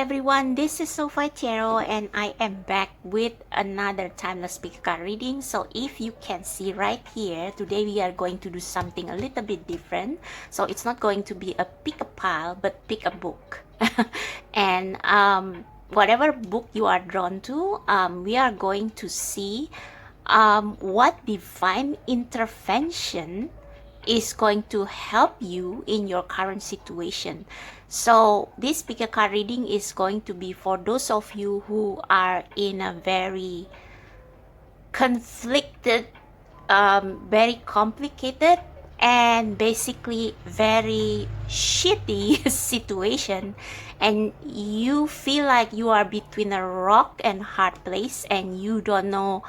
everyone, this is Sophia Tarot and I am back with another timeless pick a card reading. So if you can see right here, today we are going to do something a little bit different. So it's not going to be a pick a pile, but pick a book. And whatever book you are drawn to, we are going to see what divine intervention is going to help you in your current situation. So this pick a card reading is going to be for those of you who are in a very conflicted, very complicated, and basically very shitty situation, and you feel like you are between a rock and hard place and you don't know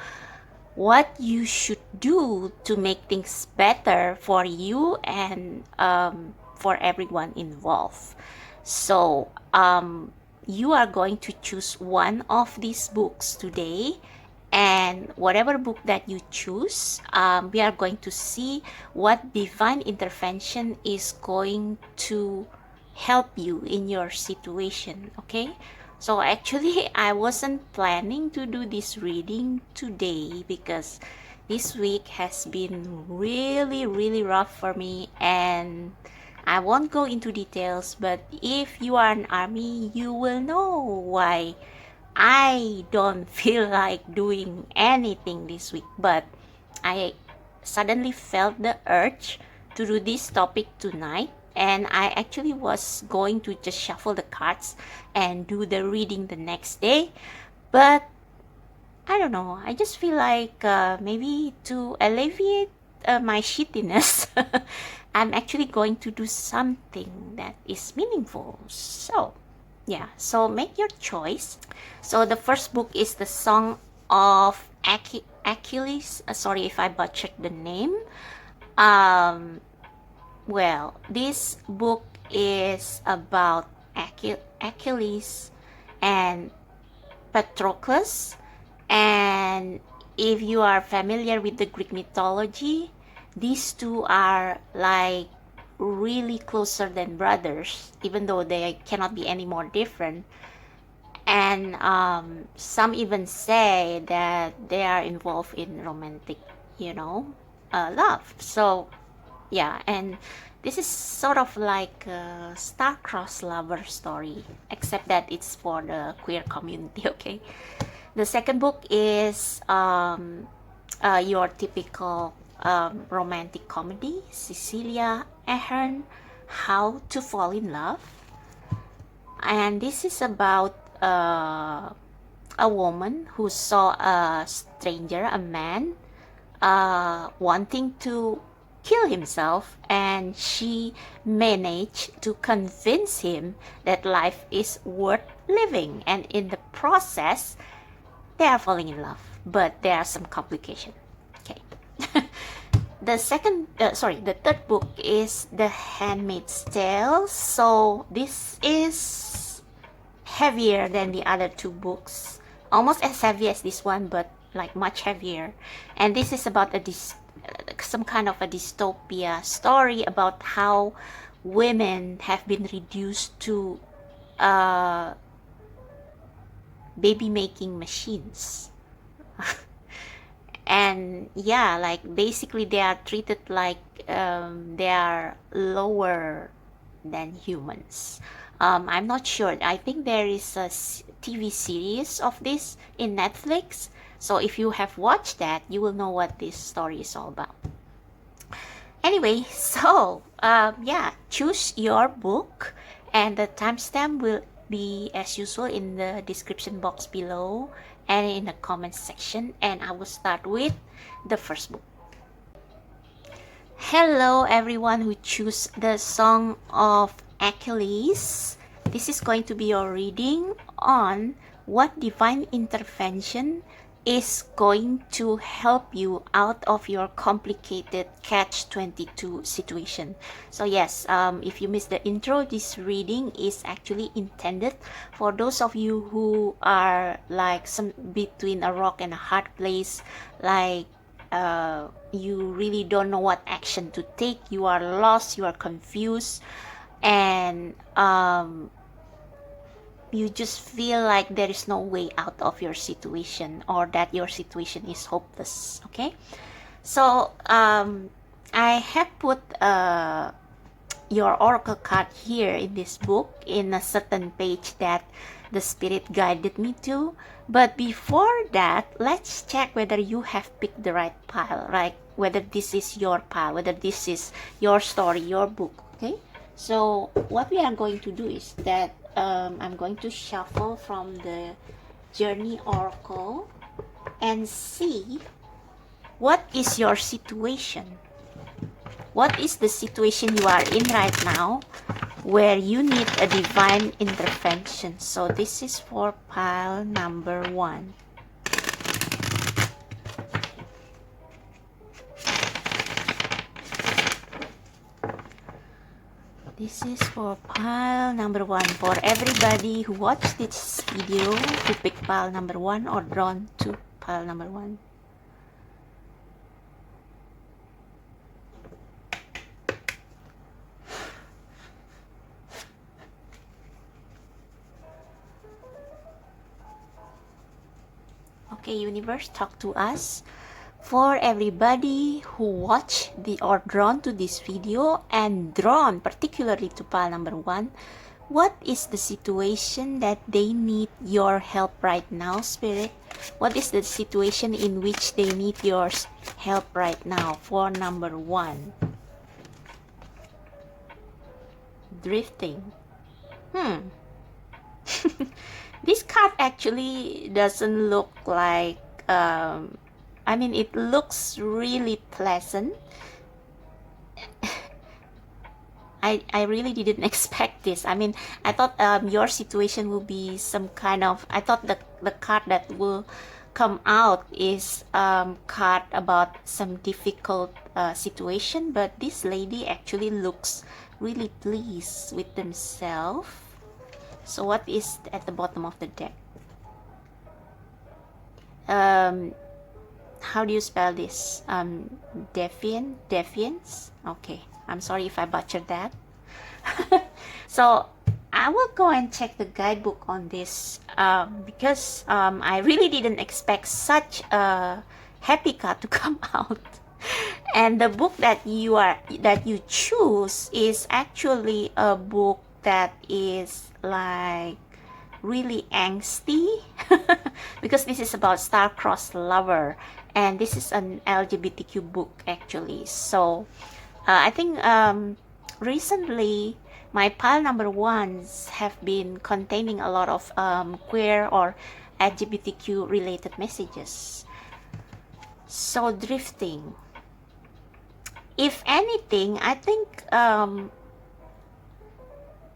what you should do to make things better for you and for everyone involved. So you are going to choose one of these books today, and whatever book that you choose, we are going to see what divine intervention is going to help you in your situation. Okay, so actually I wasn't planning to do this reading today because this week has been really rough for me, and I won't go into details, but if you are an army, you will know why I don't feel like doing anything this week. But I suddenly felt the urge to do this topic tonight, and I actually was going to just shuffle the cards and do the reading the next day, but I don't know, I just feel like maybe to alleviate my shittiness I'm actually going to do something that is meaningful. So yeah, so make your choice. So the first book is the Song of Achilles. Sorry if I butchered the name. Well, this book is about Achilles and Patroclus, and if you are familiar with the Greek mythology, these two are like really closer than brothers, even though they cannot be any more different. And some even say that they are involved in romantic, love. So yeah, and this is sort of like a star-crossed lover story, except that it's for the queer community. Okay, the second book is your typical romantic comedy, Cecilia Ahern, How to Fall in Love. And this is about a woman who saw a stranger, a man, wanting to kill himself, and she managed to convince him that life is worth living, and in the process they are falling in love, but there are some complications. Okay. The third book is The Handmaid's Tale. So this is heavier than the other two books, almost as heavy as this one, but like much heavier. And this is about some kind of a dystopia story about how women have been reduced to baby making machines. And yeah, like basically they are treated like they are lower than humans. I'm not sure. I think there is a TV series of this in Netflix, so if you have watched that, you will know what this story is all about. Anyway, so yeah, choose your book, and the timestamp will be as usual in the description box below and in the comment section, and I will start with the first book. Hello everyone who choose the Song of Achilles. This is going to be your reading on what divine intervention is going to help you out of your complicated catch-22 situation. So yes, if you missed the intro, this reading is actually intended for those of you who are like some between a rock and a hard place, like you really don't know what action to take, you are lost, you are confused, and you just feel like there is no way out of your situation, or that your situation is hopeless. Okay, so I have put your oracle card here in this book in a certain page that the spirit guided me to. But before that, let's check whether you have picked the right pile, right? Whether this is your pile, whether this is your story, your book. Okay, so what we are going to do is that I'm going to shuffle from the journey oracle and see what is your situation. What is the situation you are in right now where you need a divine intervention? So this is for pile number 1. This is for pile number 1. For everybody who watched this video, who picked pile number 1 or drawn to pile number 1. Okay, universe, talk to us. For everybody who watched or drawn to this video and drawn particularly to pile number 1, what is the situation that they need your help right now, Spirit? What is the situation in which they need your help right now for number 1? Drifting. This card actually doesn't look like, I mean, it looks really pleasant. I really didn't expect this. I mean, I thought your situation will be some kind of, I thought the card that will come out is card about some difficult situation, but this lady actually looks really pleased with themselves. So what is at the bottom of the deck? How do you spell this? Defiance? Okay, I'm sorry if I butchered that. So I will go and check the guidebook on this because I really didn't expect such a happy card to come out. And the book that you choose is actually a book that is like really angsty because this is about star-crossed lover, and this is an LGBTQ book actually. So I think recently my pile number 1s have been containing a lot of queer or LGBTQ related messages. So drifting, if anything, I think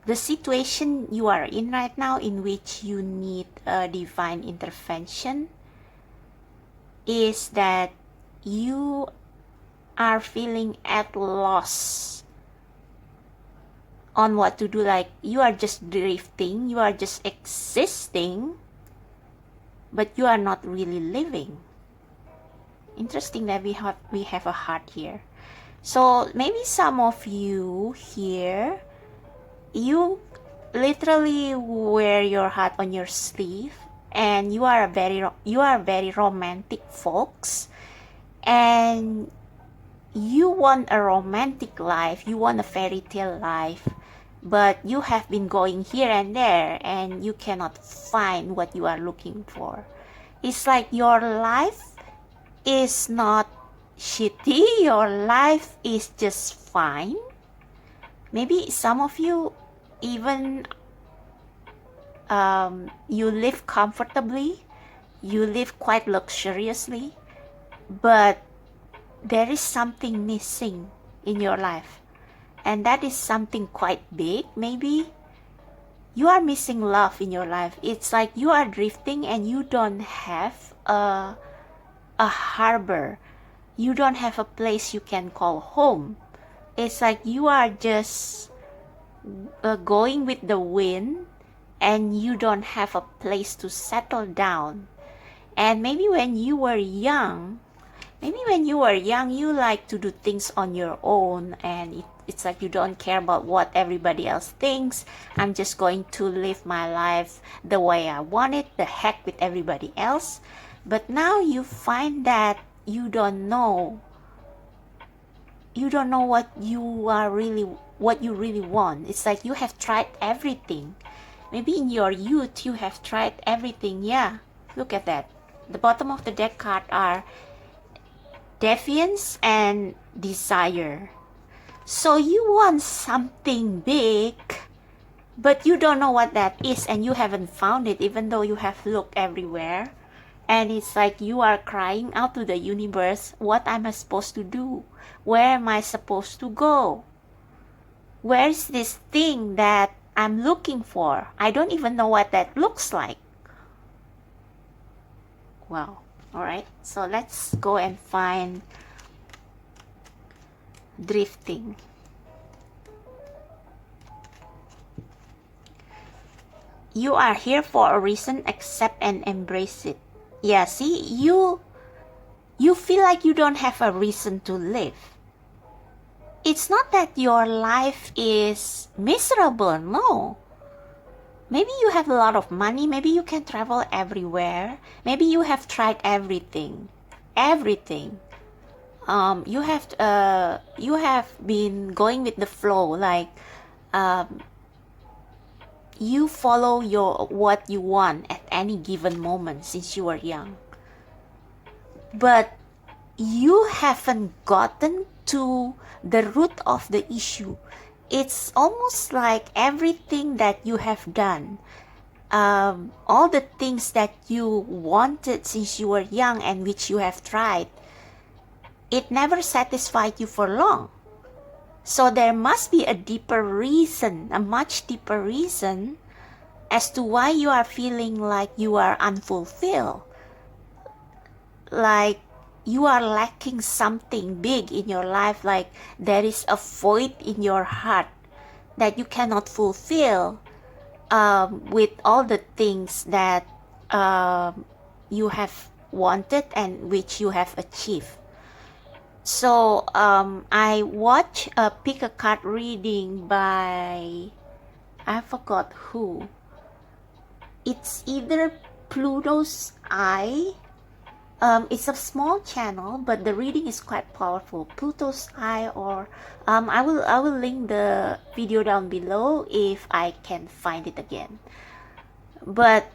the situation you are in right now in which you need a divine intervention is that you are feeling at loss on what to do. Like you are just drifting, you are just existing, but you are not really living. Interesting that we have a heart here. So maybe some of you here, you literally wear your heart on your sleeve, and you are very romantic folks, and you want a romantic life, you want a fairy tale life, but you have been going here and there and you cannot find what you are looking for. It's like your life is not shitty, your life is just fine. Maybe some of you even you live comfortably, you live quite luxuriously, but there is something missing in your life, and that is something quite big. Maybe you are missing love in your life. It's like you are drifting and you don't have a harbor, you don't have a place you can call home. It's like you are just going with the wind, and you don't have a place to settle down. And maybe when you were young, you like to do things on your own, and It's like you don't care about what everybody else thinks. I'm just going to live my life the way I want it, the heck with everybody else. But now you find that you don't know what you really want. It's like you have tried everything. Maybe in your youth you have tried everything. Yeah, look at that. The bottom of the deck card are defiance and desire. So you want something big, but you don't know what that is, and you haven't found it even though you have looked everywhere. And it's like you are crying out to the universe, what am I supposed to do? Where am I supposed to go? Where's this thing that I'm looking for? I don't even know what that looks like. Wow. Alright, so let's go and find drifting. You are here for a reason. Accept and embrace it. Yeah, see, you feel like you don't have a reason to live. It's not that your life is miserable, no. Maybe you have a lot of money, maybe you can travel everywhere, maybe you have tried everything. You have been going with the flow, like you follow what you want at any given moment since you were young. But you haven't gotten to the root of the issue. It's almost like everything that you have done, all the things that you wanted since you were young and which you have tried, it never satisfied you for long. So there must be a deeper reason, a much deeper reason as to why you are feeling like you are unfulfilled. Like you are lacking something big in your life, like there is a void in your heart that you cannot fulfill with all the things that you have wanted and which you have achieved. So I watched a pick a card reading by, I forgot who. It's either Pluto's Eye. It's a small channel, but the reading is quite powerful. Pluto's Eye, or I will link the video down below if I can find it again. But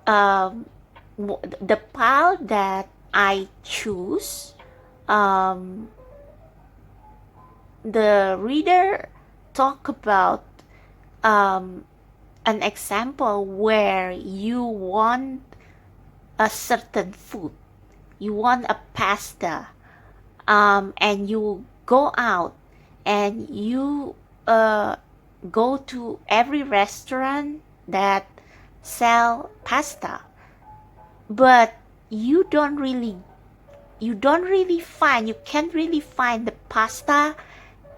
the pile that I choose, the reader talk about an example where you want a certain food. You want a pasta, and you go out and you go to every restaurant that sell pasta, but you can't really find the pasta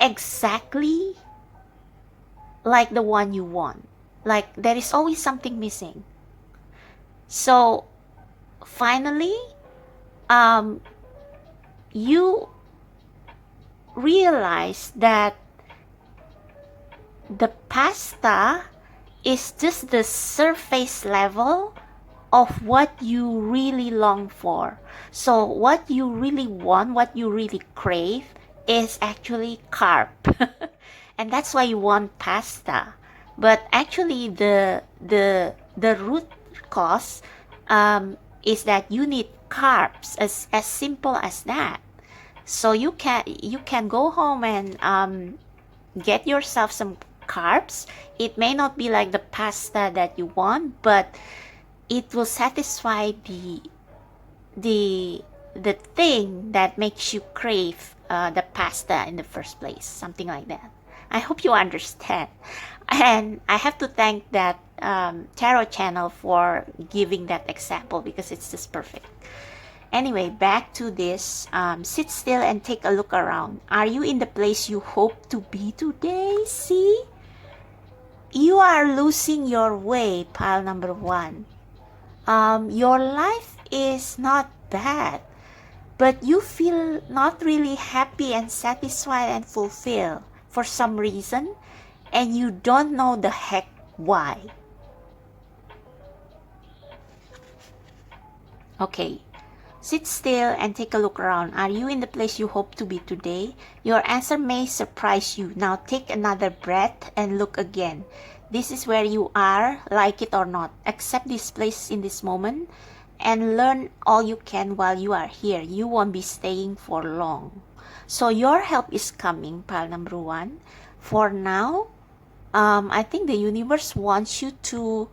exactly like the one you want. Like there is always something missing. So finally you realize that the pasta is just the surface level of what you really long for. So what you really want, what you really crave is actually carb. And that's why you want pasta. But actually the root cause is that you need carbs, as simple as that. So you can go home and get yourself some carbs. It may not be like the pasta that you want, but it will satisfy the thing that makes you crave the pasta in the first place, something like that. I hope you understand. And I have to thank that tarot channel for giving that example because it's just perfect. Anyway, back to this. Sit still and take a look around. Are you in the place you hope to be today? See? You are losing your way, pile number 1. Your life is not bad, but you feel not really happy and satisfied and fulfilled for some reason, and you don't know the heck why. Okay, sit still and take a look around. Are you in the place you hope to be today? Your answer may surprise you. Now take another breath and look again. This is where you are, like it or not. Accept this place in this moment and learn all you can while you are here. You won't be staying for long. So your help is coming, pile number 1. For now, I think the universe wants you to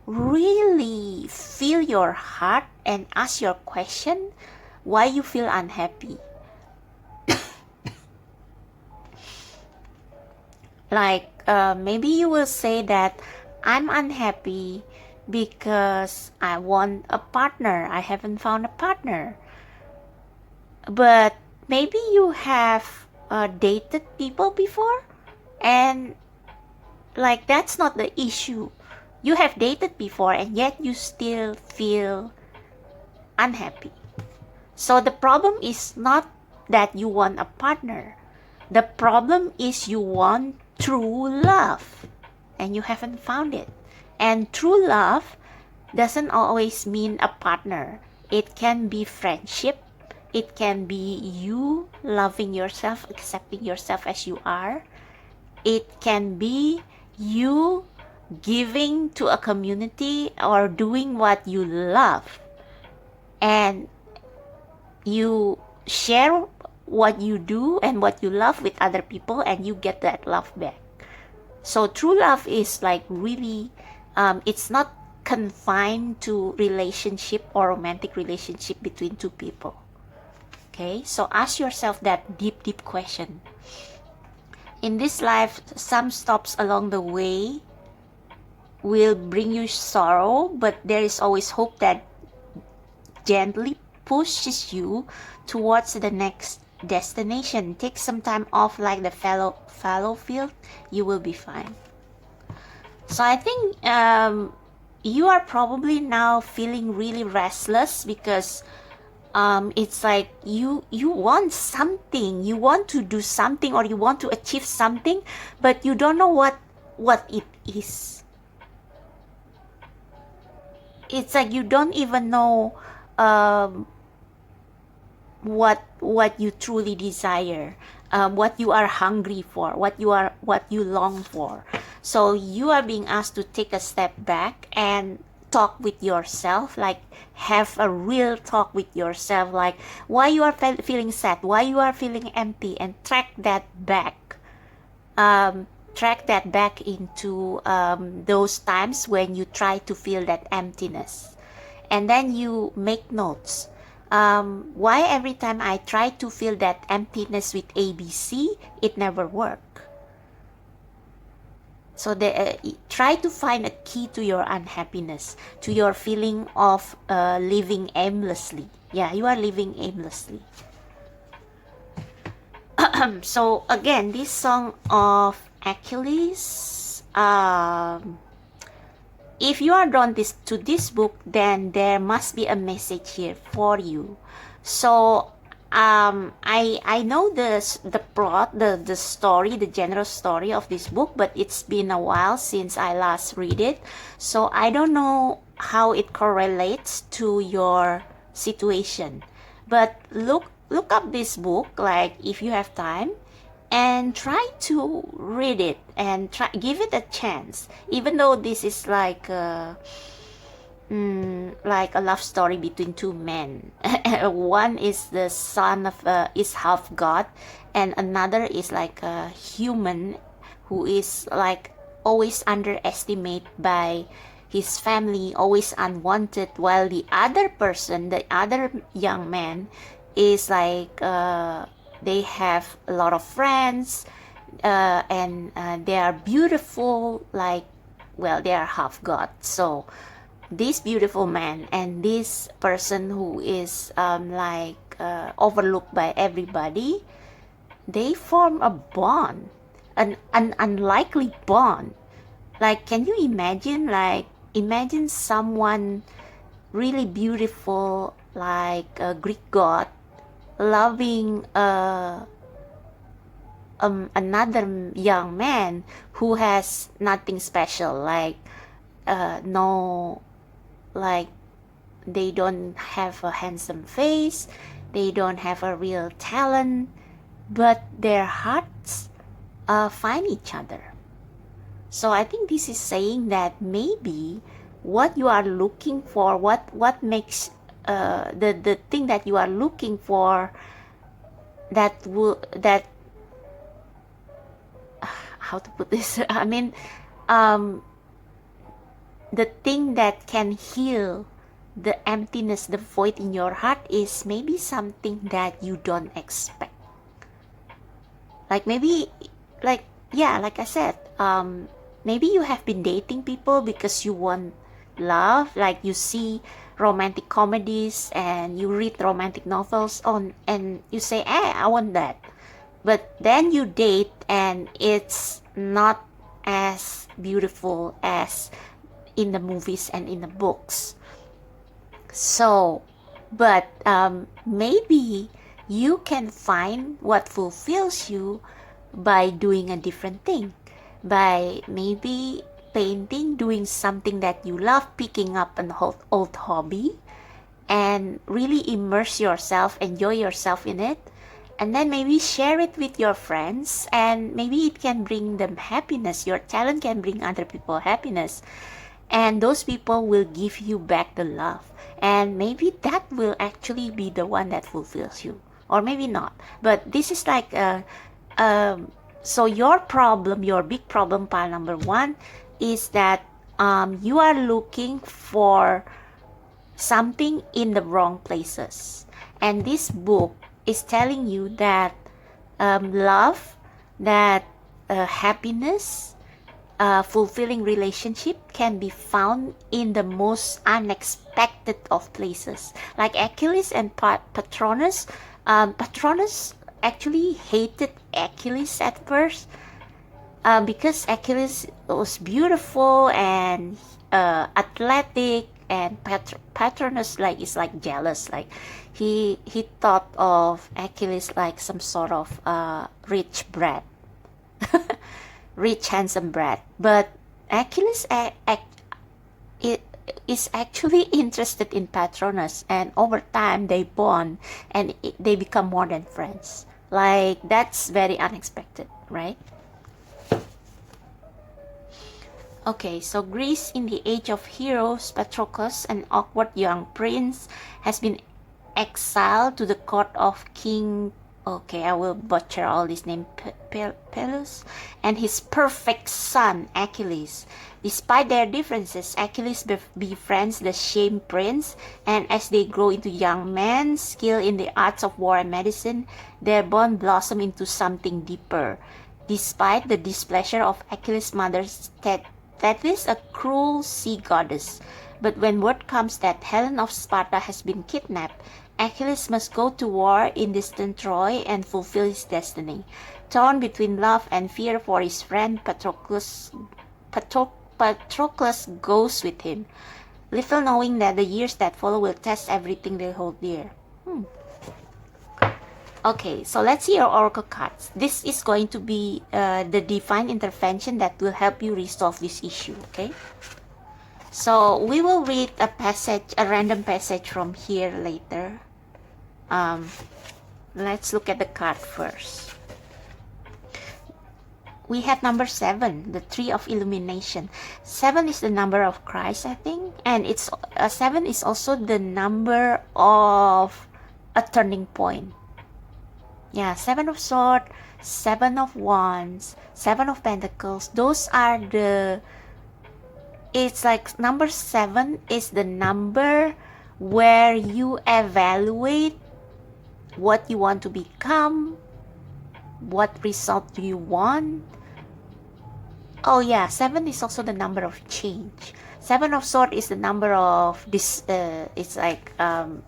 really feel your heart and ask your question why you feel unhappy. Like maybe you will say that I'm unhappy because I want a partner. I haven't found a partner. But maybe you have dated people before, and like that's not the issue. You have dated before and yet you still feel unhappy. So the problem is not that you want a partner. The problem is you want true love and you haven't found it. And true love doesn't always mean a partner. It can be friendship. It can be you loving yourself, accepting yourself as you are. It can be you giving to a community or doing what you love, and you share what you do and what you love with other people, and you get that love back. So true love is like really it's not confined to relationship or romantic relationship between two people. Okay, so ask yourself that deep question. In this life, some stops along the way will bring you sorrow, but there is always hope that gently pushes you towards the next destination. Take some time off like the fallow field, you will be fine. So I think you are probably now feeling really restless because it's like you want something, you want to do something, or you want to achieve something, but you don't know what it is. It's like you don't even know what you truly desire, what you are hungry for, what you long for. So you are being asked to take a step back and talk with yourself, like have a real talk with yourself, like why you are feeling sad, why you are feeling empty, and track that back. Track that back into those times when you try to feel that emptiness, and then you make notes. Why every time I try to feel that emptiness with ABC, it never works? So try to find a key to your unhappiness, to your feeling of living aimlessly. Yeah, you are living aimlessly. So again, this song of Achilles, if you are drawn to this book, then there must be a message here for you. So I know the plot, the story, the general story of this book, but it's been a while since I last read it, so I don't know how it correlates to your situation. But look up this book, like if you have time, and try to read it and give it a chance, even though this is like a love story between two men. One is the son of is half god, and another is like a human who is like always underestimated by his family, always unwanted, while the other person, the other young man, is like they have a lot of friends, and they are beautiful, like, well, they are half god. So this beautiful man and this person who is overlooked by everybody, they form a bond, an unlikely bond. Like, can you imagine, like, imagine someone really beautiful, like a Greek god, loving another young man who has nothing special, like no, like they don't have a handsome face, they don't have a real talent, but their hearts find each other. So I think this is saying that maybe what you are looking for, what makes the thing that you are looking for, that will that how to put this? I mean, the thing that can heal the emptiness, the void in your heart is maybe something that you don't expect. Like maybe, like, yeah, like I said, maybe you have been dating people because you want love, like you see romantic comedies and you read romantic novels on, and you say, hey, I want that. But then you date and it's not as beautiful as in the movies and in the books. So, but maybe you can find what fulfills you by doing a different thing, by maybe painting, doing something that you love, picking up an old hobby, and really immerse yourself, enjoy yourself in it, and then maybe share it with your friends, and maybe it can bring them happiness. Your talent can bring other people happiness, and those people will give you back the love, and maybe that will actually be the one that fulfills you, or maybe not. But this is like so your problem, your big problem, pile number one, is that you are looking for something in the wrong places, and this book is telling you that love, that happiness, fulfilling relationship can be found in the most unexpected of places. Like Achilles and Patronus. Patronus actually hated Achilles at first because Achilles was beautiful and athletic, and Patronus like is like jealous. Like he thought of Achilles like some sort of rich brat. Rich handsome brat. But Achilles is actually interested in Patronus, and over time they bond and they become more than friends. Like that's very unexpected, right? Okay, so Greece in the age of heroes, Patroclus, an awkward young prince, has been exiled to the court of King, okay, I will butcher all these names, Pelus, and his perfect son, Achilles. Despite their differences, Achilles befriends the shamed prince, and as they grow into young men, skilled in the arts of war and medicine, their bond blossoms into something deeper. Despite the displeasure of Achilles' mother, Thetis, a cruel sea goddess. But when word comes that Helen of Sparta has been kidnapped, Achilles must go to war in distant Troy and fulfill his destiny. Torn between love and fear for his friend, Patroclus goes with him, little knowing that the years that follow will test everything they hold dear. Okay, so let's see your oracle cards. This is going to be the divine intervention that will help you resolve this issue, okay? So we will read a passage, a random passage from here later. Let's look at the card first. We have number 7, the tree of illumination. 7 is the number of Christ, I think, and it's 7 is also the number of a turning point. Yeah, 7 of Swords, 7 of Wands, 7 of Pentacles. Those are the, it's like number 7 is the number where you evaluate what you want to become, what result do you want. Oh yeah, 7 is also the number of change. 7 of Swords is the number of this, it's like,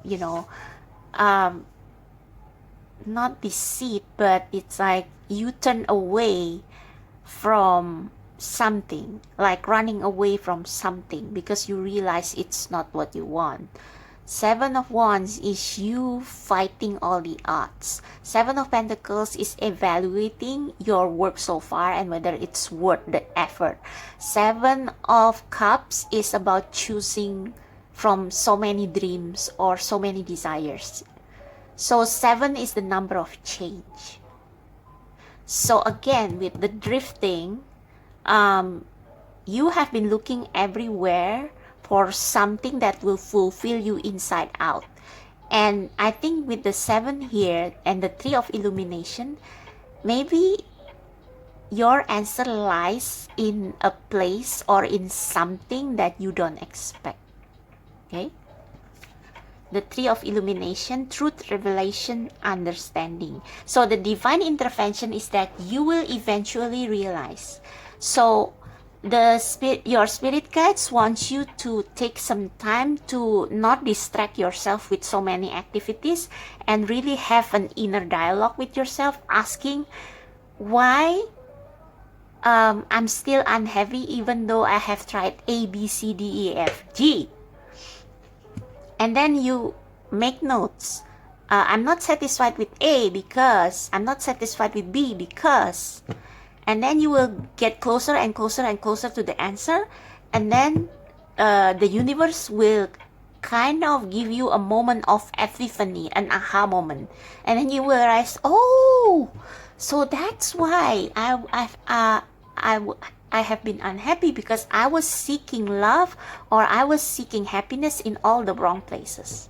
you know, not deceit, but it's like you turn away from something, like running away from something because you realize it's not what you want. Seven of Wands is you fighting all the odds. Seven of Pentacles is evaluating your work so far and whether it's worth the effort. Seven of Cups is about choosing from so many dreams or so many desires. So 7 is the number of change. So again, with the drifting, you have been looking everywhere for something that will fulfill you inside out. And I think with the 7 here and the 3 of illumination, maybe your answer lies in a place or in something that you don't expect. Okay? The 3 of illumination, truth, revelation, understanding. So the divine intervention is that you will eventually realize. So your spirit guides want you to take some time to not distract yourself with so many activities and really have an inner dialogue with yourself, asking why I'm still unhappy even though I have tried A, B, C, D, E, F, G. And then you make notes. I'm not satisfied with A because, I'm not satisfied with B because. And then you will get closer and closer and closer to the answer. And then the universe will kind of give you a moment of epiphany, an aha moment. And then you will realize, oh, so that's why I have been unhappy, because I was seeking love or I was seeking happiness in all the wrong places.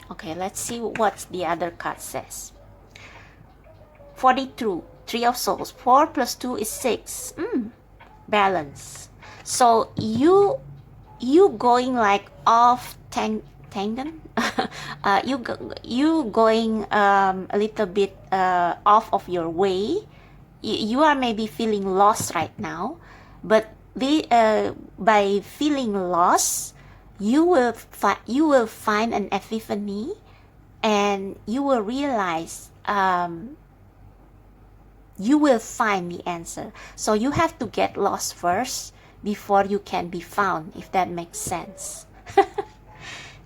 Okay, let's see what the other card says. 42, 3 of Swords. 4 plus 2 is 6. Balance. So you going like off tangent. you going a little bit off of your way. You are maybe feeling lost right now, but by feeling lost, you will find an epiphany, and you will realize you will find the answer. So you have to get lost first before you can be found, if that makes sense.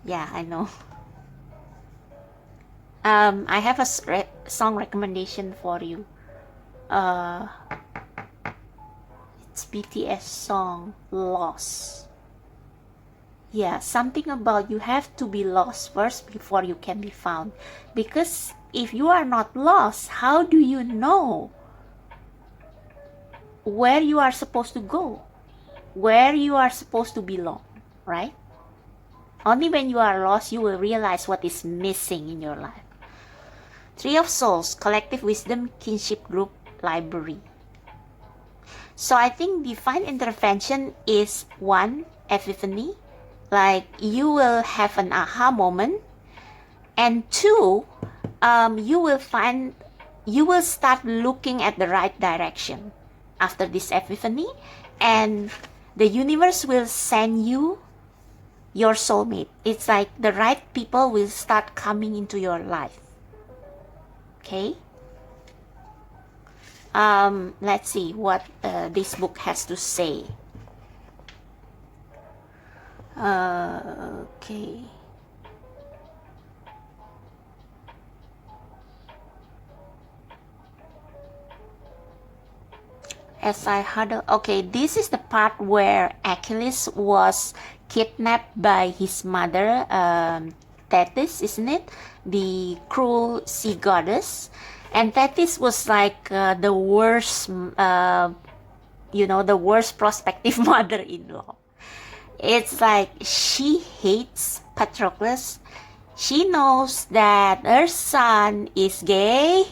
Yeah, I know. I have a song recommendation for you. It's BTS song Lost. Yeah, something about you have to be lost first before you can be found. Because if you are not lost, how do you know where you are supposed to go, where you are supposed to belong, right? Only when you are lost, you will realize what is missing in your life. 3 of Swords, collective wisdom, kinship group, library. So I think divine intervention is 1, epiphany, like you will have an aha moment, and 2, you will start looking at the right direction after this epiphany, and the universe will send you your soulmate. It's like the right people will start coming into your life. Okay? Let's see what this book has to say. Okay. As I heard, okay, this is the part where Achilles was kidnapped by his mother, Thetis, isn't it? The cruel sea goddess. And Thetis was like the worst, the worst prospective mother-in-law. It's like she hates Patroclus. She knows that her son is gay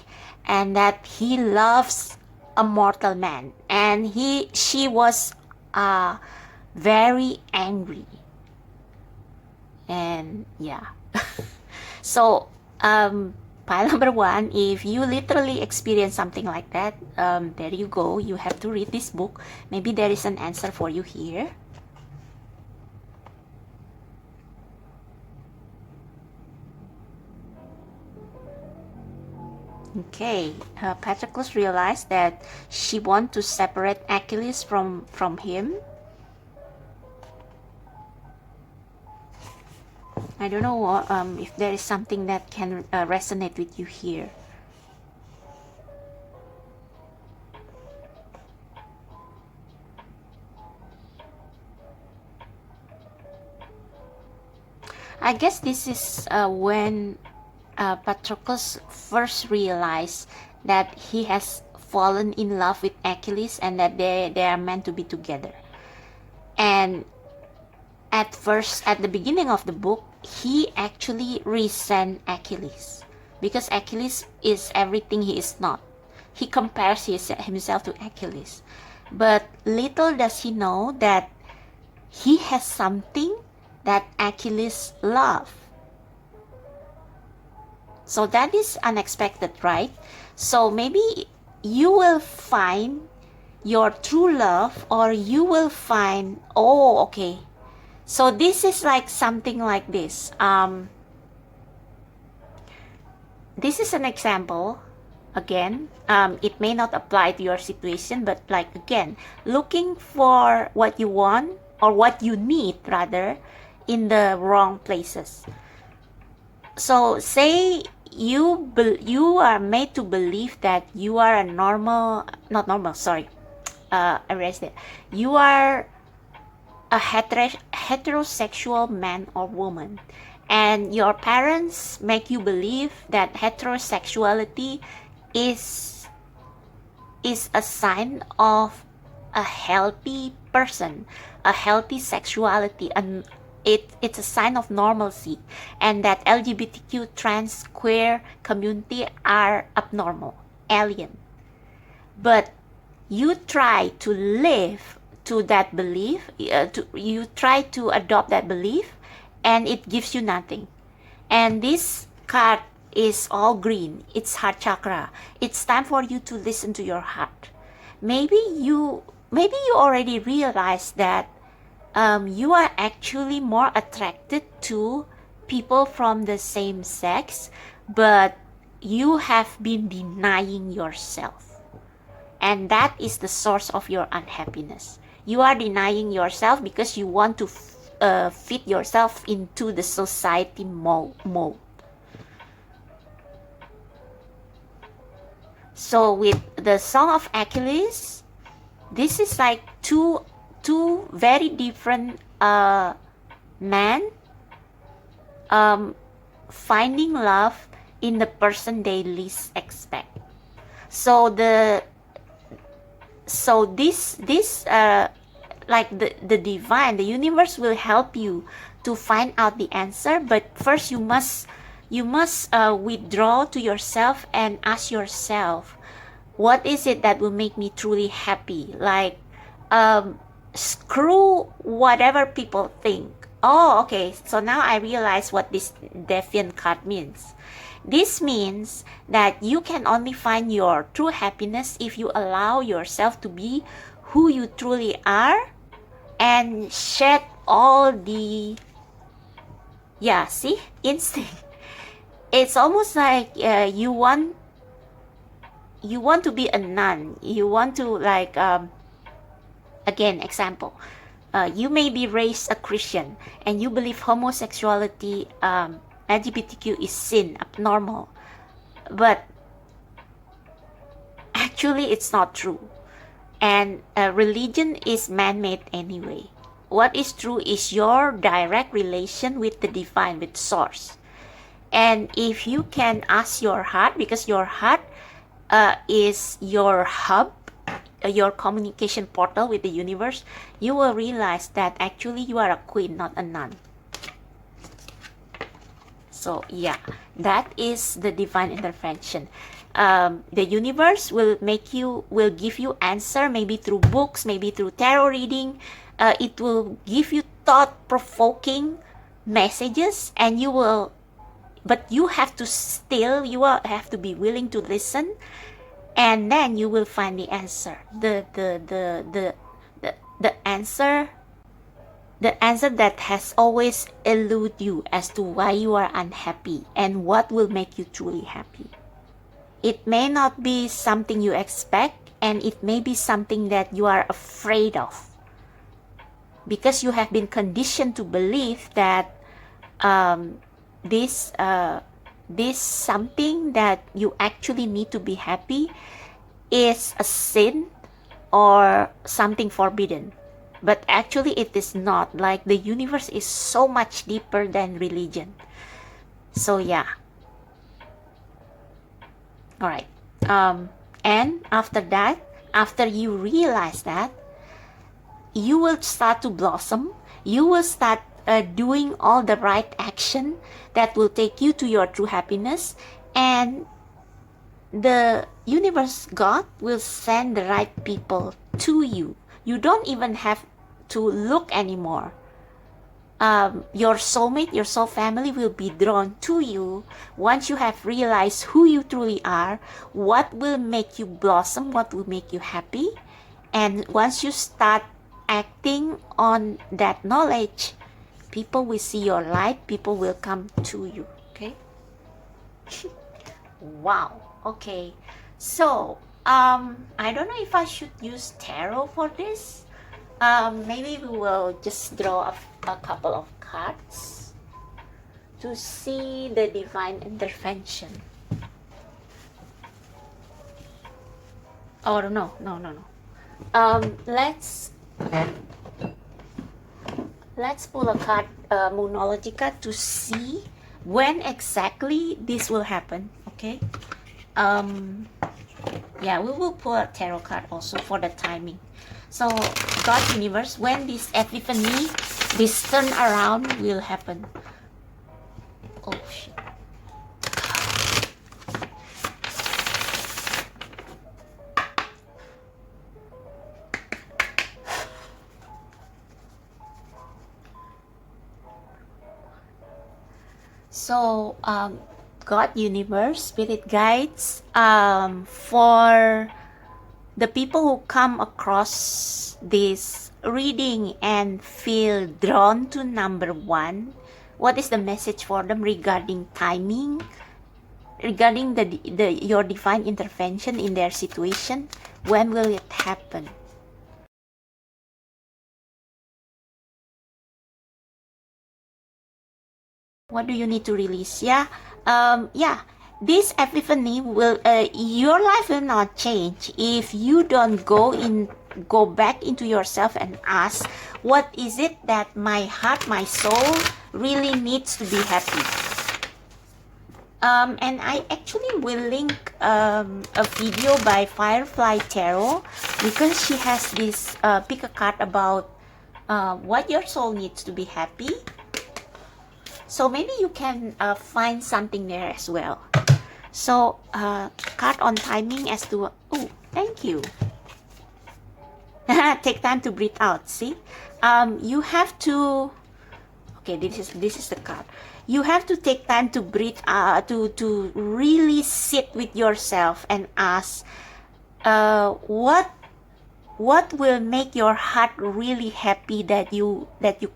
and that he loves a mortal man, and she was very angry, and yeah. So pile number 1, if you literally experience something like that, there you go, you have to read this book. Maybe there is an answer for you here. Okay, Patroclus realized that she wanted to separate Achilles from him. I don't know if there is something that can resonate with you here. I guess this is when Patroclus first realized that he has fallen in love with Achilles and that they are meant to be together. And at first, at the beginning of the book, he actually resent Achilles because Achilles is everything he is not. He compares himself to Achilles. But little does he know that he has something that Achilles loves. So that is unexpected, right? So maybe you will find your true love, or you will find, oh, okay. So this is like something like this. This is an example. Again, it may not apply to your situation, but like again, looking for what you want or what you need rather in the wrong places. So say you are made to believe that you are a erase it. You are a heterosexual man or woman, and your parents make you believe that heterosexuality is a sign of a healthy person, a healthy sexuality, and it's a sign of normalcy, and that LGBTQ trans queer community are abnormal, alien. But you try to live to that belief, you try to adopt that belief, and it gives you nothing. And this card is all green. It's heart chakra. It's time for you to listen to your heart. Maybe you already realize that you are actually more attracted to people from the same sex, but you have been denying yourself. And that is the source of your unhappiness. You are denying yourself because you want to fit yourself into the society mold. So with the Song of Achilles, this is like two very different men finding love in the person they least expect. So this like the divine, the universe will help you to find out the answer, but first you must withdraw to yourself and ask yourself, what is it that will make me truly happy? Like screw whatever people think. Oh, okay, so now I realize what this defiant card means. This means that you can only find your true happiness if you allow yourself to be who you truly are and shed all the instinct. It's almost like you want to be a nun. You want to like again, example, you may be raised a Christian and you believe homosexuality, LGBTQ is sin, abnormal, but actually it's not true. And religion is man-made anyway. What is true is your direct relation with the divine, with source. And if you can ask your heart, because your heart is your hub, your communication portal with the universe, you will realize that actually you are a queen, not a nun. So yeah, that is the divine intervention. The universe will give you answer, maybe through books, maybe through tarot reading. It will give you thought-provoking messages, and you will have to be willing to listen, and then you will find the answer. The answer that has always eluded you as to why you are unhappy and what will make you truly happy. It may not be something you expect, and it may be something that you are afraid of, because you have been conditioned to believe that um, this this something that you actually need to be happy is a sin or something forbidden. But actually it is not. Like, the universe is so much deeper than religion. So yeah. All right. And after that, after you realize that, you will start to blossom. You will start doing all the right action that will take you to your true happiness, and the universe, God, will send the right people to you. You don't even have to look anymore. Your soulmate, your soul family will be drawn to you once you have realized who you truly are, what will make you blossom, what will make you happy. And once you start acting on that knowledge, people will see your light, people will come to you. Okay? Wow. Okay. So, I don't know if I should use tarot for this. Maybe we will just draw a couple of cards to see the divine intervention. Oh, no. Let's pull a card, Moonologica, to see when exactly this will happen. Okay. Yeah, we will pull a tarot card also for the timing. So, God, universe, when this epiphany, this turn around will happen. Oh shit. So, God, universe, spirit guides, for the people who come across this reading and feel drawn to number 1, what is the message for them regarding timing, regarding your divine intervention in their situation? When will it happen? What do you need to release? Yeah. This epiphany will, your life will not change if you don't go back into yourself and ask, what is it that my heart, my soul really needs to be happy? And I actually will link a video by Firefly Tarot, because she has this pick a card about what your soul needs to be happy. So maybe you can find something there as well. So, card on timing as to, oh, thank you. Take time to breathe out. See, you have to. Okay, this is the card. You have to take time to breathe out, to really sit with yourself and ask, what will make your heart really happy that you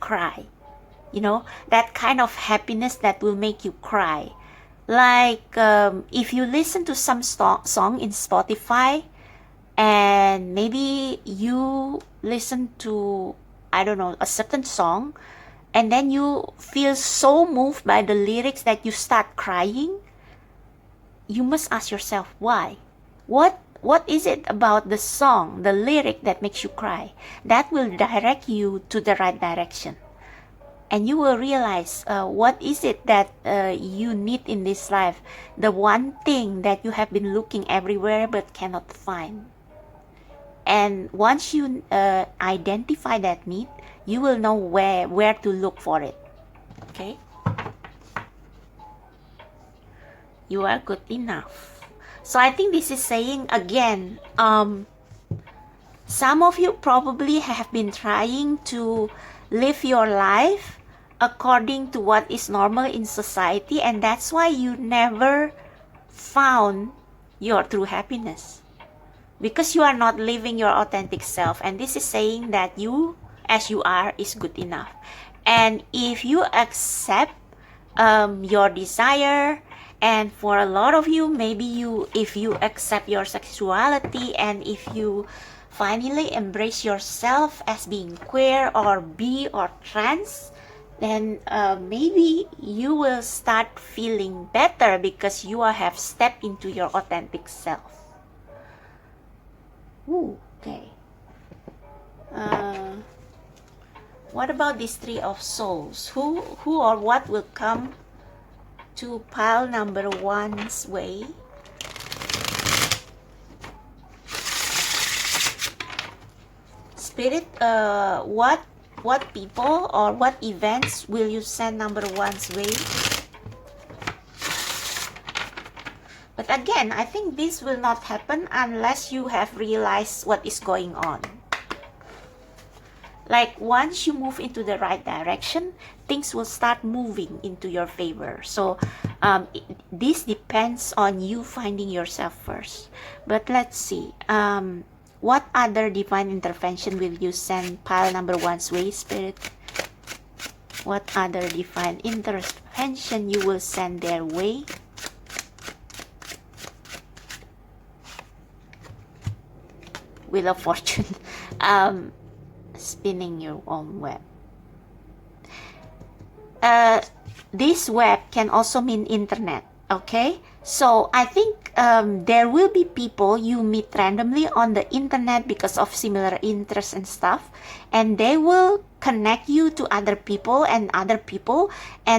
cry. You know, that kind of happiness that will make you cry. Like, if you listen to some song in Spotify, and maybe you listen to, I don't know, a certain song, and then you feel so moved by the lyrics that you start crying, you must ask yourself why. What is it about the song, the lyric, that makes you cry? That will direct you to the right direction. And you will realize what is it that you need in this life, the one thing that you have been looking everywhere but cannot find. And once you identify that need, you will know where to look for it. Okay? You are good enough. So I think this is saying again, some of you probably have been trying to live your life according to what is normal in society, and that's why you never found your true happiness, because you are not living your authentic self. And this is saying that you as you are is good enough. And if you accept your desire, and for a lot of you, maybe if you accept your sexuality, and if you finally embrace yourself as being queer or bi or trans, then maybe you will start feeling better because you have stepped into your authentic self. Ooh, okay. What about this Three of Souls? Who or what will come to pile number one's way? Spirit, what people or what events will you send number one's way? But again, I think this will not happen unless you have realized what is going on. Like once you move into the right direction, things will start moving into your favor. So this depends on you finding yourself first. But let's see. What other divine intervention will you send pile number one's way, Spirit? What other divine intervention you will send their way? Wheel of Fortune. Spinning your own web. This web can also mean internet. Okay, so I think there will be people you meet randomly on the internet because of similar interests and stuff, and they will connect you to other people, and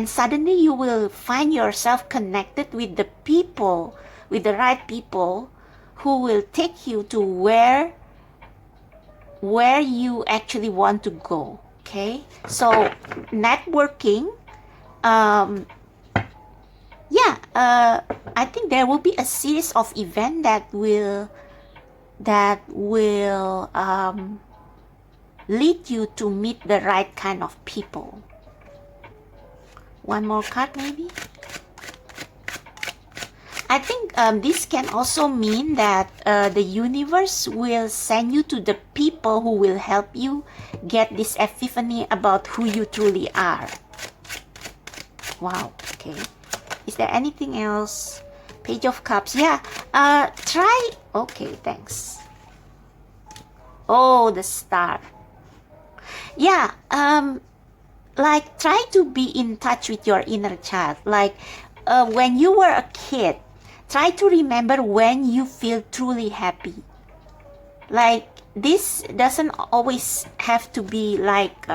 suddenly you will find yourself connected with the people, with the right people who will take you to where you actually want to go. Okay, so networking, I think there will be a series of events that will lead you to meet the right kind of people. One more card maybe. I think this can also mean that the universe will send you to the people who will help you get this epiphany about who you truly are. Wow, okay. Is there anything else? Page of Cups. Yeah, try. Okay, thanks. Oh, the Star. Yeah, like try to be in touch with your inner child. Like when you were a kid, try to remember when you feel truly happy. Like this doesn't always have to be like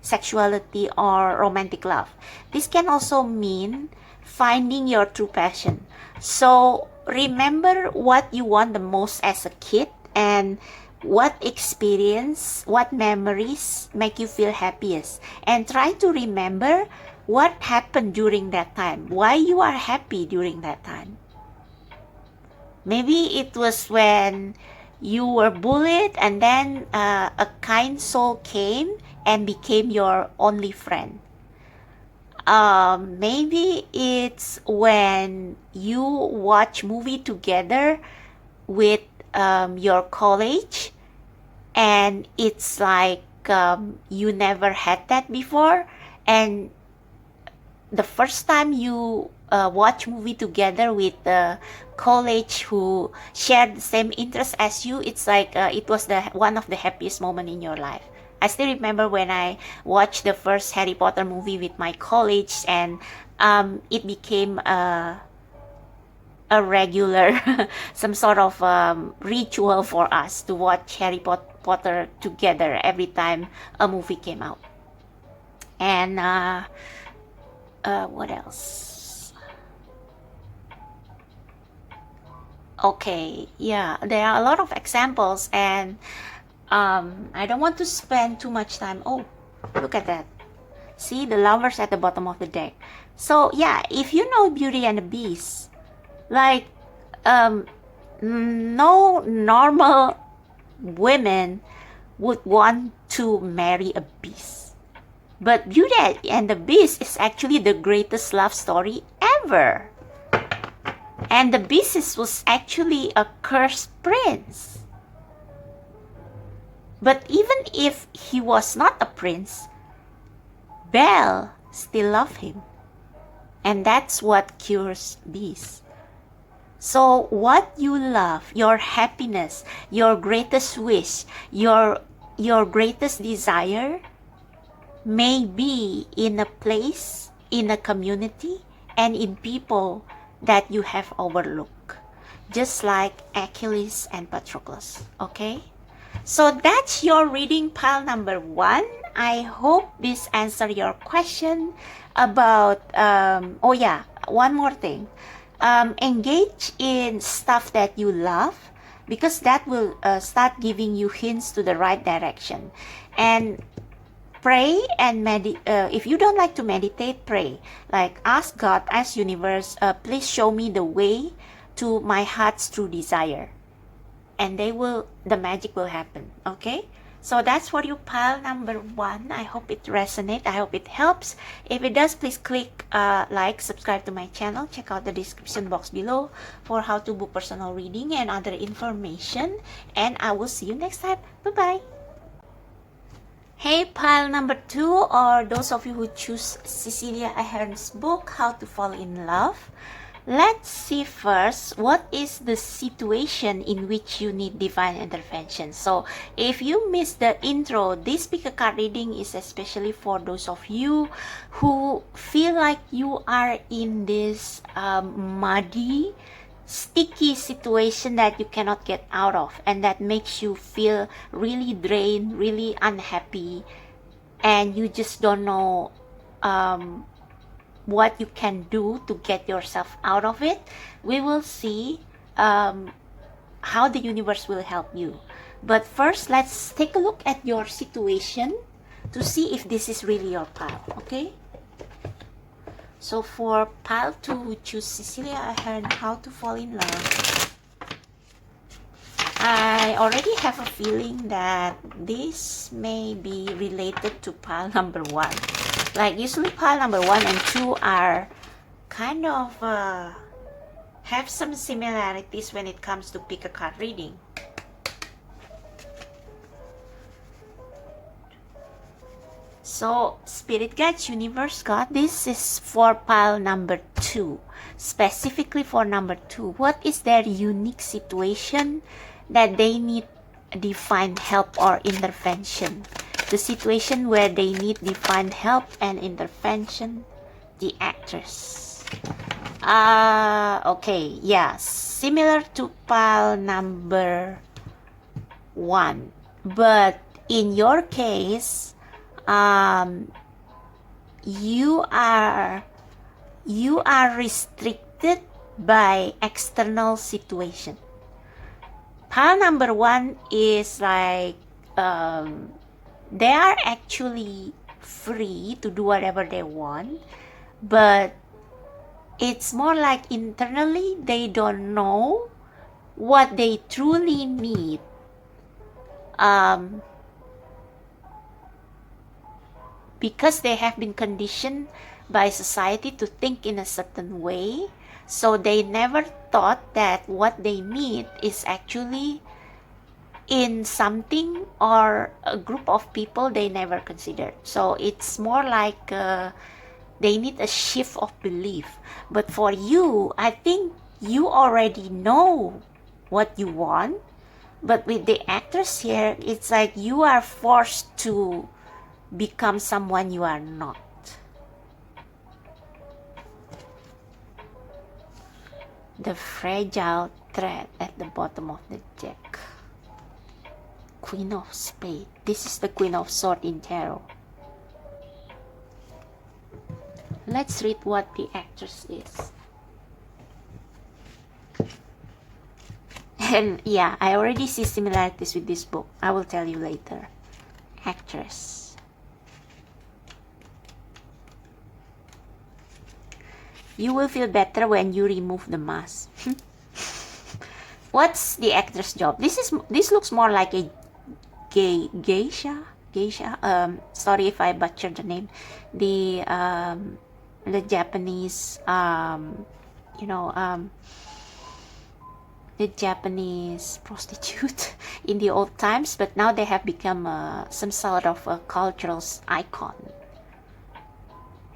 sexuality or romantic love. This can also mean finding your true passion. So remember what you want the most as a kid, and what experience, what memories make you feel happiest, and try to remember what happened during that time, why you are happy during that time. Maybe it was when you were bullied, and then a kind soul came and became your only friend. Maybe it's when you watch movie together with your college, and it's like you never had that before, and the first time you watch movie together with the college who shared the same interest as you, it's like it was one of the happiest moment in your life. I still remember when I watched the first Harry Potter movie with my college, and it became a regular some sort of ritual for us to watch Harry Potter together every time a movie came out. And what else? Okay, yeah, there are a lot of examples, and I don't want to spend too much time. Oh, look at that. See, the Lovers at the bottom of the deck. So yeah, if you know Beauty and the Beast, like no normal women would want to marry a beast, but Beauty and the Beast is actually the greatest love story ever. And the Beast was actually a cursed prince. But even if he was not a prince, Belle still loved him. And that's what cures beasts. So what you love, your happiness, your greatest wish, your greatest desire, may be in a place, in a community, and in people that you have overlooked, just like Achilles and Patroclus. Okay, so that's your reading, pile number 1. I hope this answered your question about oh yeah, one more thing. Engage in stuff that you love, because that will start giving you hints to the right direction. And pray and if you don't like to meditate, pray. Like, ask God, ask universe, please show me the way to my heart's true desire, and the magic will happen. Okay, so that's for you, pile number 1. I hope it resonates. I hope it helps. If it does, please click like, subscribe to my channel. Check out the description box below for how to book personal reading and other information, and I will see you next time. Bye bye. Hey, pile number 2, or those of you who choose Cecilia Ahern's book, How to Fall in Love. Let's see first, what is the situation in which you need divine intervention. So if you missed the intro, this pick a card reading is especially for those of you who feel like you are in this muddy, sticky situation that you cannot get out of, and that makes you feel really drained, really unhappy, and you just don't know what you can do to get yourself out of it. We will see how the universe will help you. But first, let's take a look at your situation to see if this is really your pile. Okay, so for pile 2, who choose Cecilia Ahern, How to Fall in Love, I already have a feeling that this may be related to pile number 1. Like, usually pile number 1 and 2 are kind of have some similarities when it comes to pick a card reading. So, Spirit Guides, Universe God, this is for pile number 2. Specifically for number 2, what is their unique situation that they need divine help or intervention? The situation where they need divine help and intervention, the actress. Okay, yeah, similar to pile number 1, but in your case, you are restricted by external situation. Pile number 1 is like they are actually free to do whatever they want, but it's more like internally they don't know what they truly need. Because they have been conditioned by society to think in a certain way, so they never thought that what they need is actually in something or a group of people they never considered. So it's more like they need a shift of belief. But for you, I think you already know what you want, but with the actress here, it's like you are forced to become someone you are not. The fragile thread at the bottom of the deck. Queen of Spades. This is the Queen of Swords in tarot. Let's read what the actress is. And yeah, I already see similarities with this book. I will tell you later. Actress. You will feel better when you remove the mask. What's the actress' job? This looks more like a geisha. Sorry if I butchered the name. The Japanese the Japanese prostitute in the old times, but now they have become some sort of a cultural icon.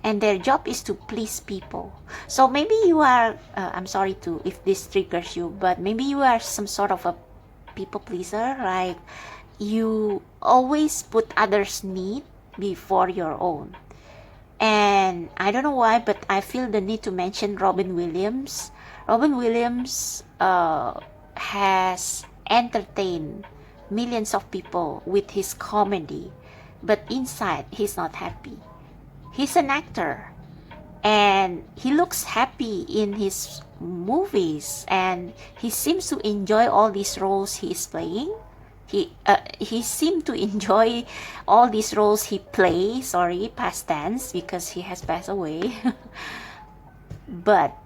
And their job is to please people. So maybe you are, I'm sorry if this triggers you, but maybe you are some sort of a people pleaser, like you always put others' need before your own. And I don't know why, but I feel the need to mention Robin Williams. Robin Williams has entertained millions of people with his comedy, but inside he's not happy. He's an actor, and he looks happy in his movies, and he seems to enjoy all these roles he is playing. He seemed to enjoy all these roles he plays. Sorry, past tense, because he has passed away. But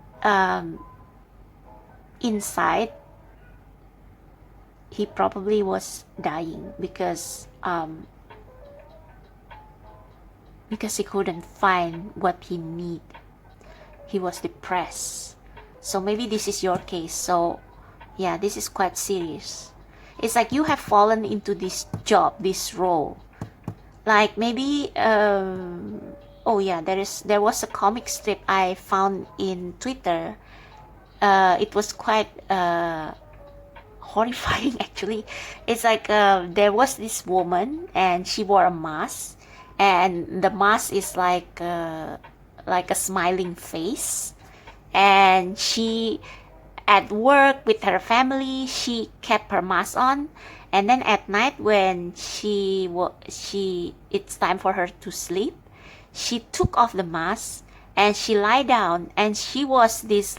inside, he probably was dying because he couldn't find what he need. He was depressed. So maybe this is your case. So yeah, this is quite serious. It's like you have fallen into this job, this role. Like maybe oh yeah, there was a comic strip I found in Twitter. It was quite horrifying actually. It's like there was this woman and she wore a mask, and the mask is like a smiling face, and she at work with her family she kept her mask on, and then at night when it's time for her to sleep, she took off the mask and she lie down, and she was this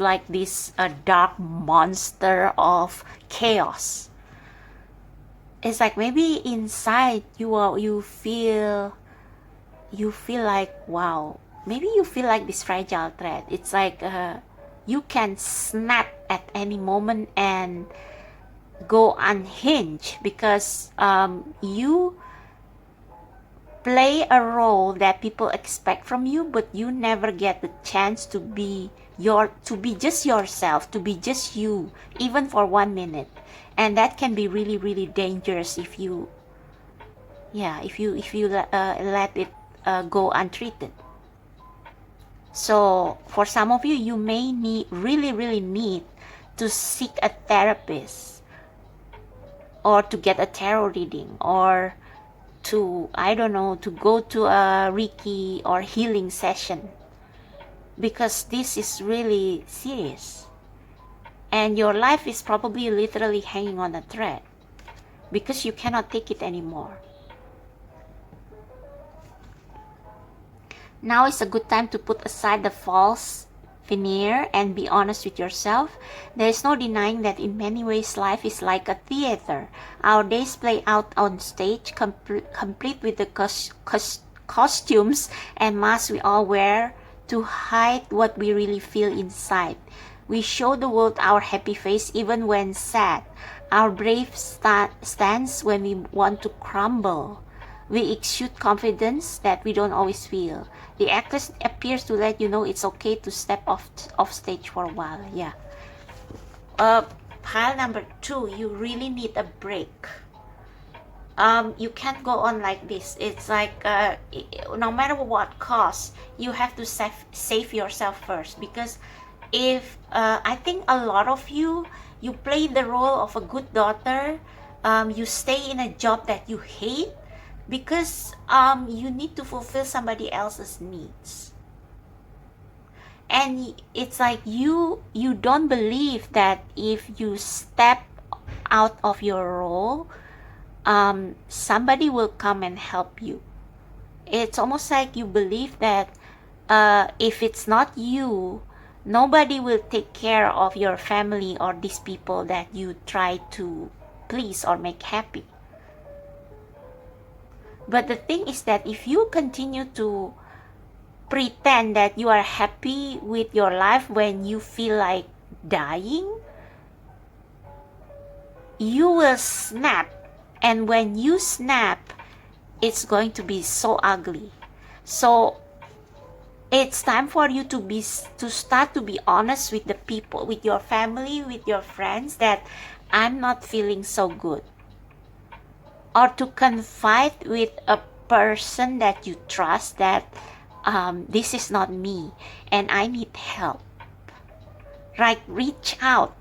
dark monster of chaos. It's like maybe inside you feel like, wow, maybe you feel like this fragile thread. It's like you can snap at any moment and go unhinged because you play a role that people expect from you, but you never get the chance to be just yourself, to be just you, even for 1 minute. And that can be really, really dangerous if you let it go untreated. So for some of you, you may really need to seek a therapist, or to get a tarot reading, or to, I don't know, to go to a Reiki or healing session, because this is really serious. And your life is probably literally hanging on a thread because you cannot take it anymore. Now is a good time to put aside the false veneer and be honest with yourself. There is no denying that in many ways life is like a theater. Our days play out on stage, complete with the costumes and masks we all wear to hide what we really feel inside. We show the world our happy face even when sad, our brave stance when we want to crumble. We exude confidence that we don't always feel. The actress appears to let you know it's okay to step off stage for a while. Yeah. Pile number 2, you really need a break. You can't go on like this. It's like no matter what cost, you have to save yourself first, because if I think a lot of you play the role of a good daughter, you stay in a job that you hate because you need to fulfill somebody else's needs, and it's like you don't believe that if you step out of your role, somebody will come and help you. It's almost like you believe that if it's not you, nobody will take care of your family or these people that you try to please or make happy. But the thing is that if you continue to pretend that you are happy with your life when you feel like dying, you will snap. And when you snap, it's going to be so ugly. So it's time for you to start to be honest with the people, with your family, with your friends, that I'm not feeling so good. Or to confide with a person that you trust that this is not me and I need help. Right? Reach out.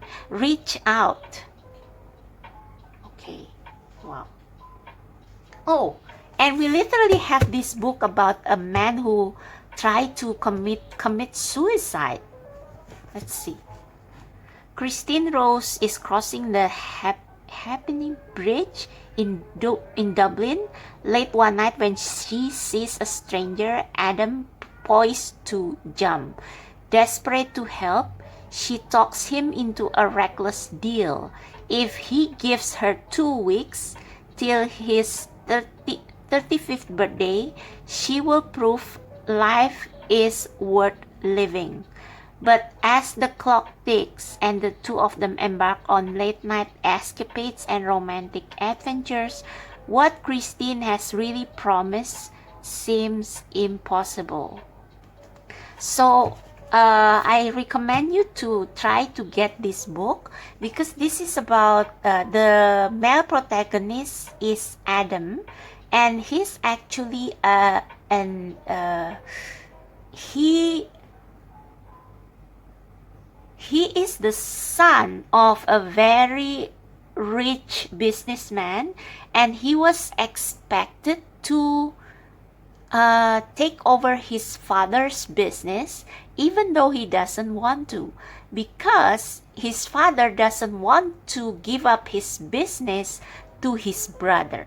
Okay. Wow. Oh, And we literally have this book about a man who tried to commit suicide. Let's see. Christine Rose is crossing the Happening Bridge in Dublin late one night when she sees a stranger, Adam, poised to jump. Desperate to help, she talks him into a reckless deal. If he gives her 2 weeks till his 35th birthday, she will prove life is worth living. But as the clock ticks and the two of them embark on late-night escapades and romantic adventures, what Christine has really promised seems impossible. So, I recommend you to try to get this book because this is about the male protagonist is Adam, and he's actually he is the son of a very rich businessman, and he was expected to take over his father's business even though he doesn't want to, because his father doesn't want to give up his business to his brother.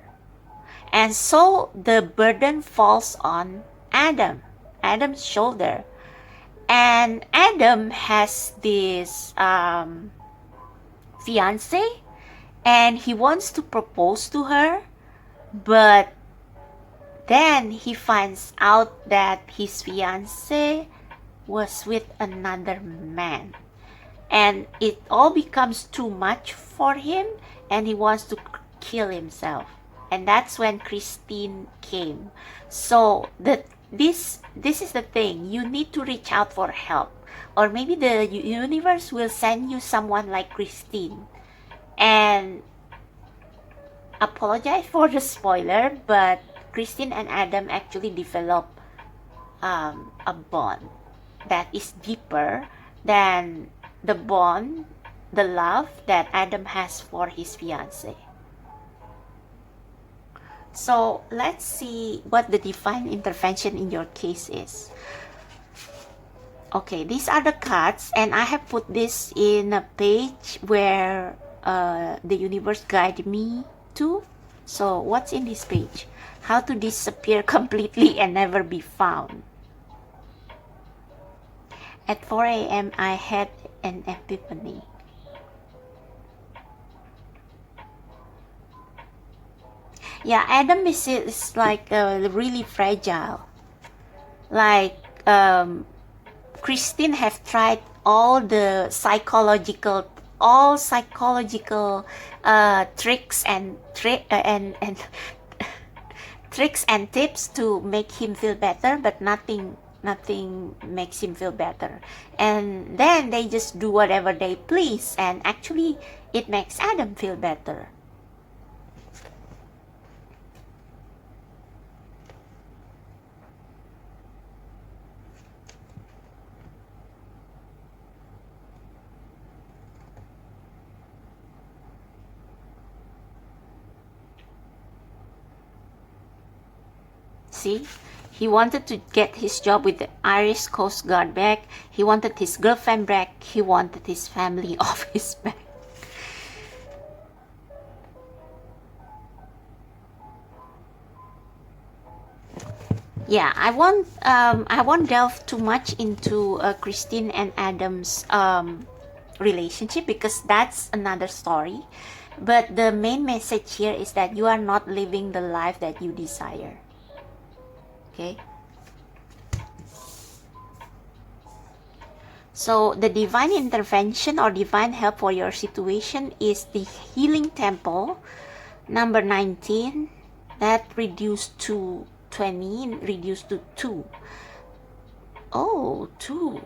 And so the burden falls on Adam's shoulder. And Adam has this fiance, and he wants to propose to her, but then he finds out that his fiance was with another man, and it all becomes too much for him, and he wants to kill himself. And that's when Christine came. So this is the thing, you need to reach out for help, or maybe the universe will send you someone like Christine. And apologize for the spoiler, but Christine and Adam actually develop a bond that is deeper than the bond, the love that Adam has for his fiance. So let's see what the divine intervention in your case is. Okay, these are the cards, and I have put this in a page where the universe guided me to. So what's in this page? How to disappear completely and never be found. At 4 a.m. I had an epiphany. Yeah, Adam is like really fragile. Like Christine have tried all the psychological tricks and tricks and tips to make him feel better, but nothing makes him feel better. And then they just do whatever they please, and actually it makes Adam feel better. See? He wanted to get his job with the Irish Coast Guard back. He wanted his girlfriend back. He wanted his family off his back. Yeah, I won't delve too much into Christine and Adam's relationship, because that's another story. But the main message here is that you are not living the life that you desire. Okay, so the divine intervention or divine help for your situation is the healing temple number 19, that reduced to 20, reduced to 2. Oh, 2.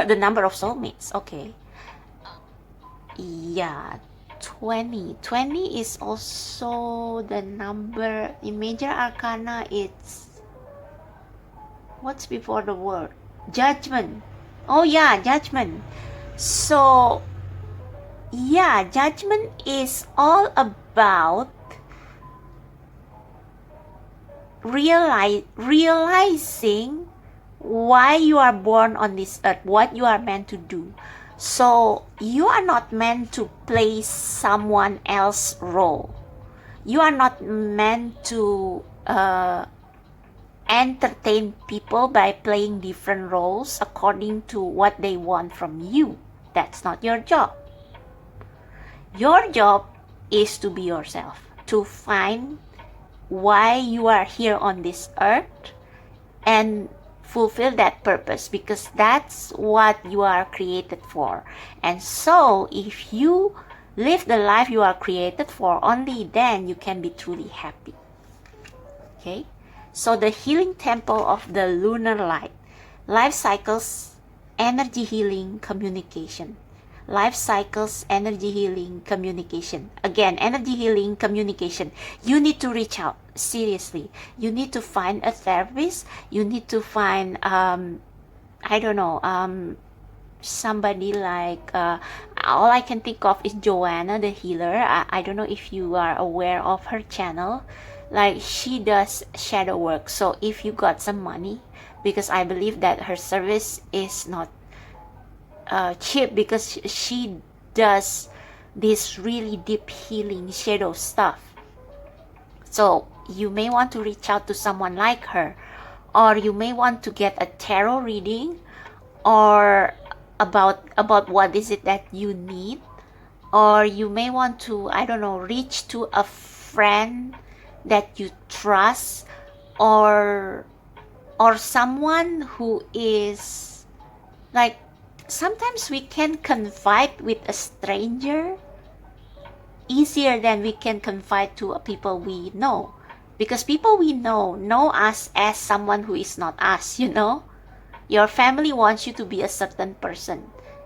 The number of soulmates. Okay, yeah, 20 is also the number in major arcana. It's what's before the word? Judgment. Oh yeah, judgment. So yeah, judgment is all about realizing why you are born on this earth, what you are meant to do. So you are not meant to play someone else's role. You are not meant to entertain people by playing different roles according to what they want from you. That's not your job. Your job is to be yourself, to find why you are here on this earth and fulfill that purpose, because that's what you are created for. And so if you live the life you are created for, only then you can be truly happy. Okay, so the healing temple of the lunar life cycles, energy healing, communication. Life cycles, energy healing, communication. Again, energy healing, communication. You need to reach out. Seriously. You need to find a therapist. You need to find, I don't know, somebody like, all I can think of is Joanna the healer. I don't know if you are aware of her channel. Like, she does shadow work. So if you got some money, because I believe that her service is not cheap, because she does this really deep healing shadow stuff. So you may want to reach out to someone like her, or you may want to get a tarot reading, or about what is it that you need, or you may want to, I don't know, reach to a friend that you trust, or someone who is like, sometimes we can confide with a stranger easier than we can confide to people we know, because people we know us as someone who is not us. Your family wants you to be a certain person,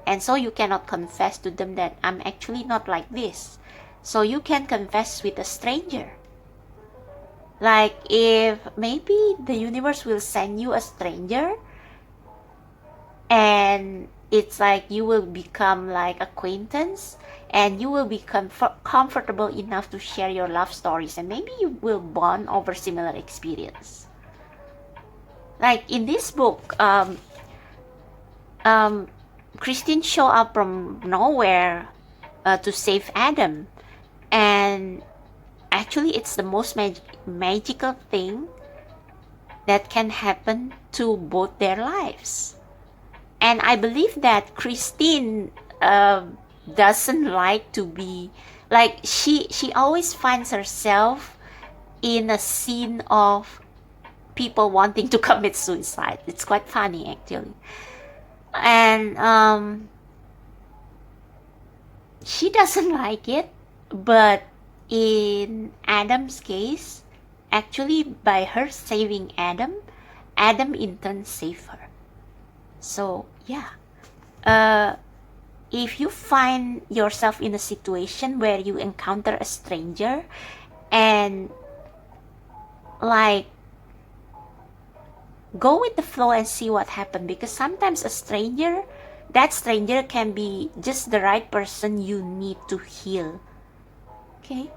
and so you cannot confess to them that I'm actually not like this. So you can confess with a stranger. Like, if maybe the universe will send you a stranger, and it's like you will become like acquaintance, and you will become comfortable enough to share your love stories, and maybe you will bond over similar experience. Like in this book, Christine showed up from nowhere to save Adam, and actually it's the most magical thing that can happen to both their lives. And I believe that Christine doesn't like to be like, she always finds herself in a scene of people wanting to commit suicide. It's quite funny actually. And she doesn't like it, but in Adam's case, actually by her saving Adam in turn saved her. So yeah, if you find yourself in a situation where you encounter a stranger, and like, go with the flow and see what happens, because sometimes that stranger can be just the right person you need to heal. Okay.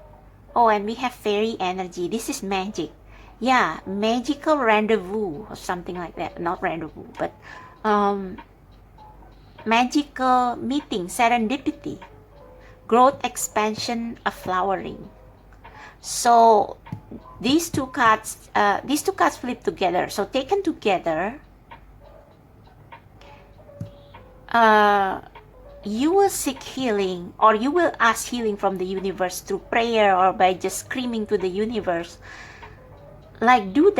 Oh, and we have fairy energy. This is magic. Yeah, magical rendezvous or something like that. Not rendezvous, but magical meeting, serendipity, growth, expansion, a flowering. So these two cards flip together. So taken together, you will seek healing, or you will ask healing from the universe through prayer, or by just screaming to the universe. Like, do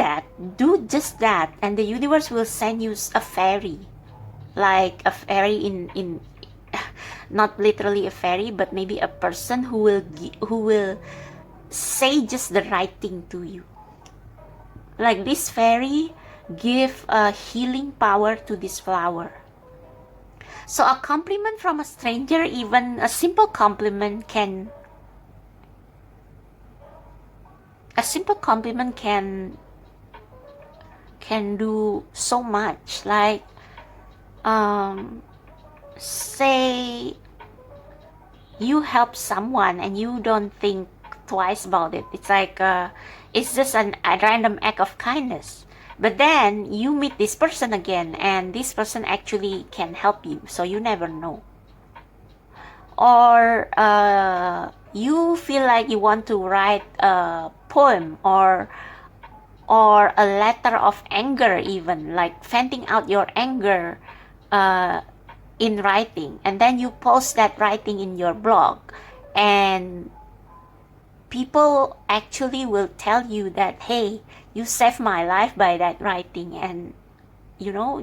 just that, and the universe will send you a fairy, like a fairy in not literally a fairy, but maybe a person who will say just the right thing to you. Like, this fairy give a healing power to this flower. So a compliment from a stranger, even a simple compliment can do so much. Like, say you help someone and you don't think twice about it. It's like it's just a random act of kindness. But then you meet this person again, and this person actually can help you, so you never know. Or you feel like you want to write a poem or a letter of anger, even like venting out your anger in writing, and then you post that writing in your blog, and people actually will tell you that, hey, you saved my life by that writing, and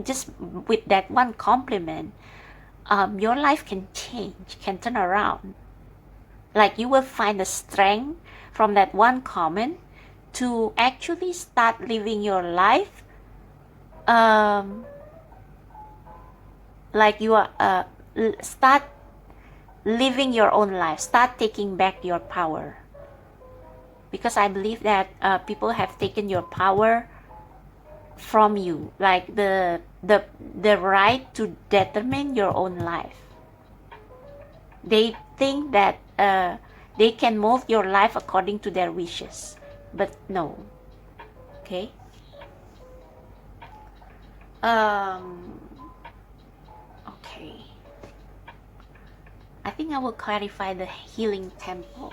just with that one compliment, your life can change, can turn around. Like you will find the strength from that one comment to actually start living your life like you are start living your own life, start taking back your power, because I believe that people have taken your power from you, like the right to determine your own life. They think that they can mold your life according to their wishes, but no. Okay. Okay. I think I will clarify the healing temple.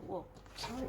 Whoa, sorry.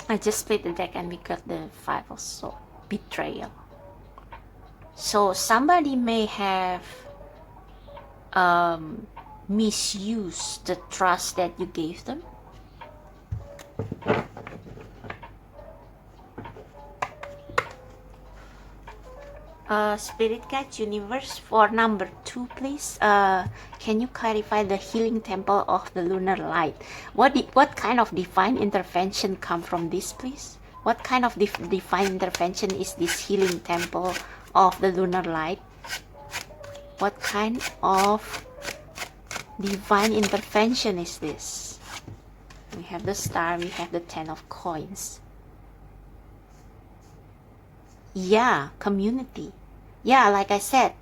I just split the deck and we got the Five of Swords, betrayal. So somebody may have misused the trust that you gave them. Spirit Guide Universe, for number 2, please. Can you clarify the healing temple of the lunar light? What kind of divine intervention come from this, please? What kind of divine intervention is this healing temple of the lunar light? What kind of divine intervention is this? We have the star, we have the 10 of coins. Yeah, community. Yeah, like I said,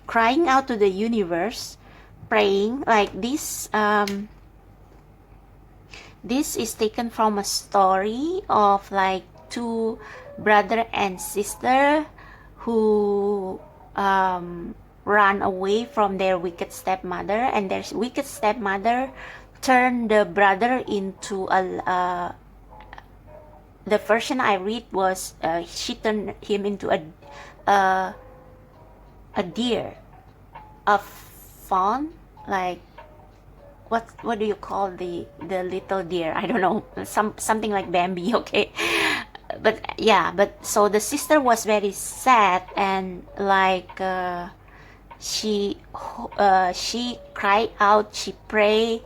crying out to the universe, praying like this. This is taken from a story of like 2 brother and sister who ran away from their wicked stepmother, and their wicked stepmother turned the brother into a the version I read was she turned him into a deer, a fawn, like what do you call the little deer? I don't know, something like Bambi. Okay, but yeah, but so the sister was very sad, and like she cried out, she prayed,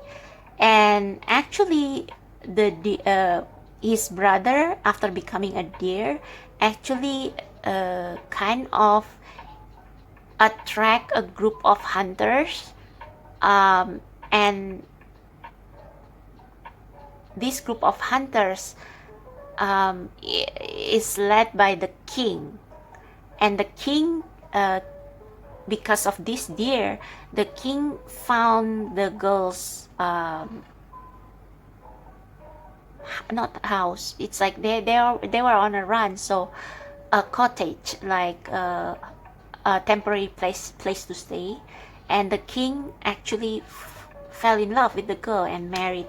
and actually his brother, after becoming a deer, actually kind of attract a group of hunters, and this group of hunters is led by the king, and the king, because of this deer, the king found the girls not house, it's like they were on a run, so a cottage, like a temporary place to stay, and the king actually fell in love with the girl and married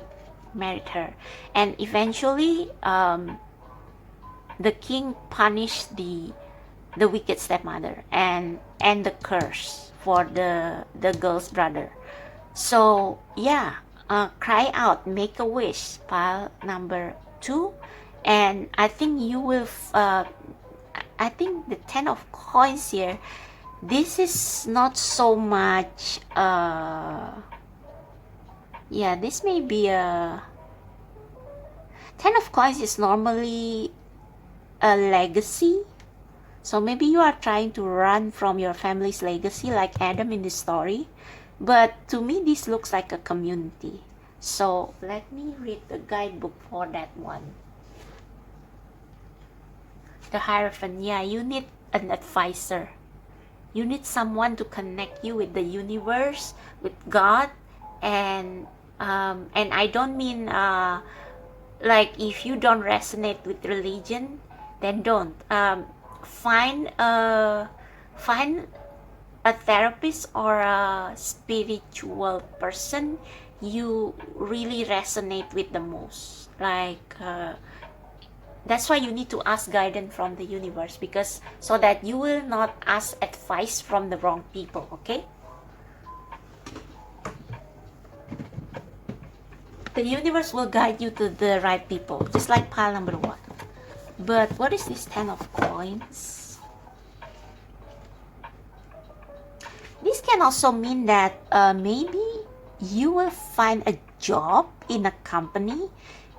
her, and eventually the king punished the wicked stepmother and the curse for the girl's brother. So yeah, cry out, make a wish, pile number 2, and I think you will I think the 10 of coins here this is not so much yeah, this may be a 10 of coins is normally a legacy. So maybe you are trying to run from your family's legacy like Adam in this story. But to me, this looks like a community. So let me read the guidebook for that one. The Hierophant, yeah, you need an advisor. You need someone to connect you with the universe, with God, and I don't mean like if you don't resonate with religion, then don't. Find a therapist or a spiritual person you really resonate with the most. Like that's why you need to ask guidance from the universe, because so that you will not ask advice from the wrong people. Okay, the universe will guide you to the right people, just like pile number 1. But what is this 10 of coins? This can also mean that maybe you will find a job in a company,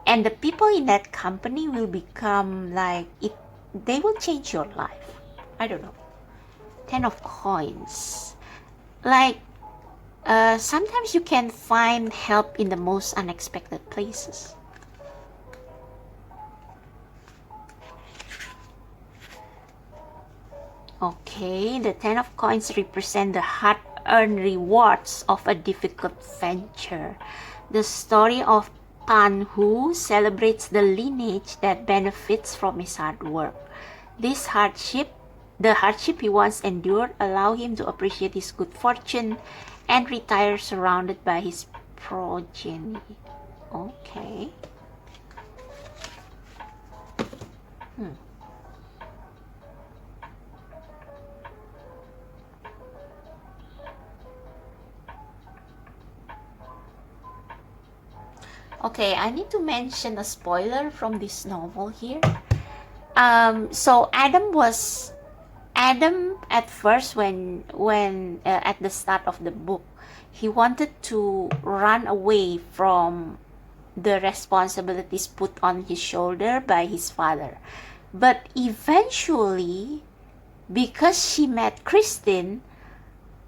and the people in that company will become like it. They will change your life. I don't know. 10 of coins. Like sometimes you can find help in the most unexpected places. Okay, the 10 of coins represent the hard-earned rewards of a difficult venture. The story of Tan Hu celebrates the lineage that benefits from his hard work. The hardship he once endured, allow him to appreciate his good fortune and retire surrounded by his progeny. Okay. Okay, I need to mention a spoiler from this novel here. So Adam at first when at the start of the book, he wanted to run away from the responsibilities put on his shoulder by his father. But eventually, because she met Christine,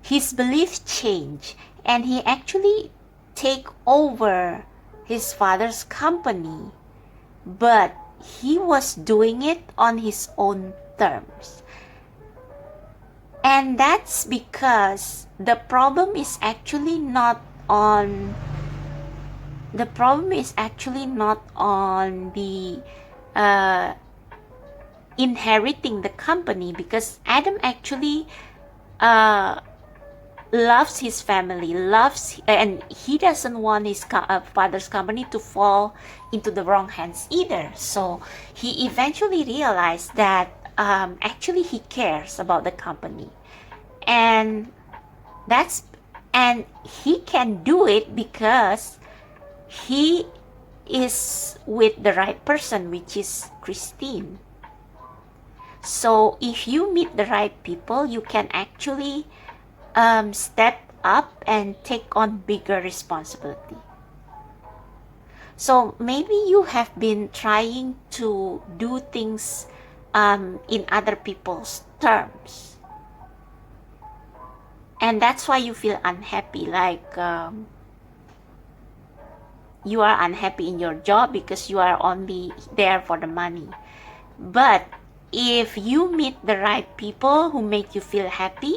his belief changed and he actually take over his father's company, but he was doing it on his own terms. And that's because the problem is actually not on the inheriting the company, because Adam actually loves his family, and he doesn't want his father's company to fall into the wrong hands either. So he eventually realized that actually he cares about the company, and he can do it because he is with the right person, which is Christine. So if you meet the right people, you can actually step up and take on bigger responsibility. So maybe you have been trying to do things in other people's terms, and that's why you feel unhappy. Like you are unhappy in your job because you are only there for the money. But if you meet the right people who make you feel happy,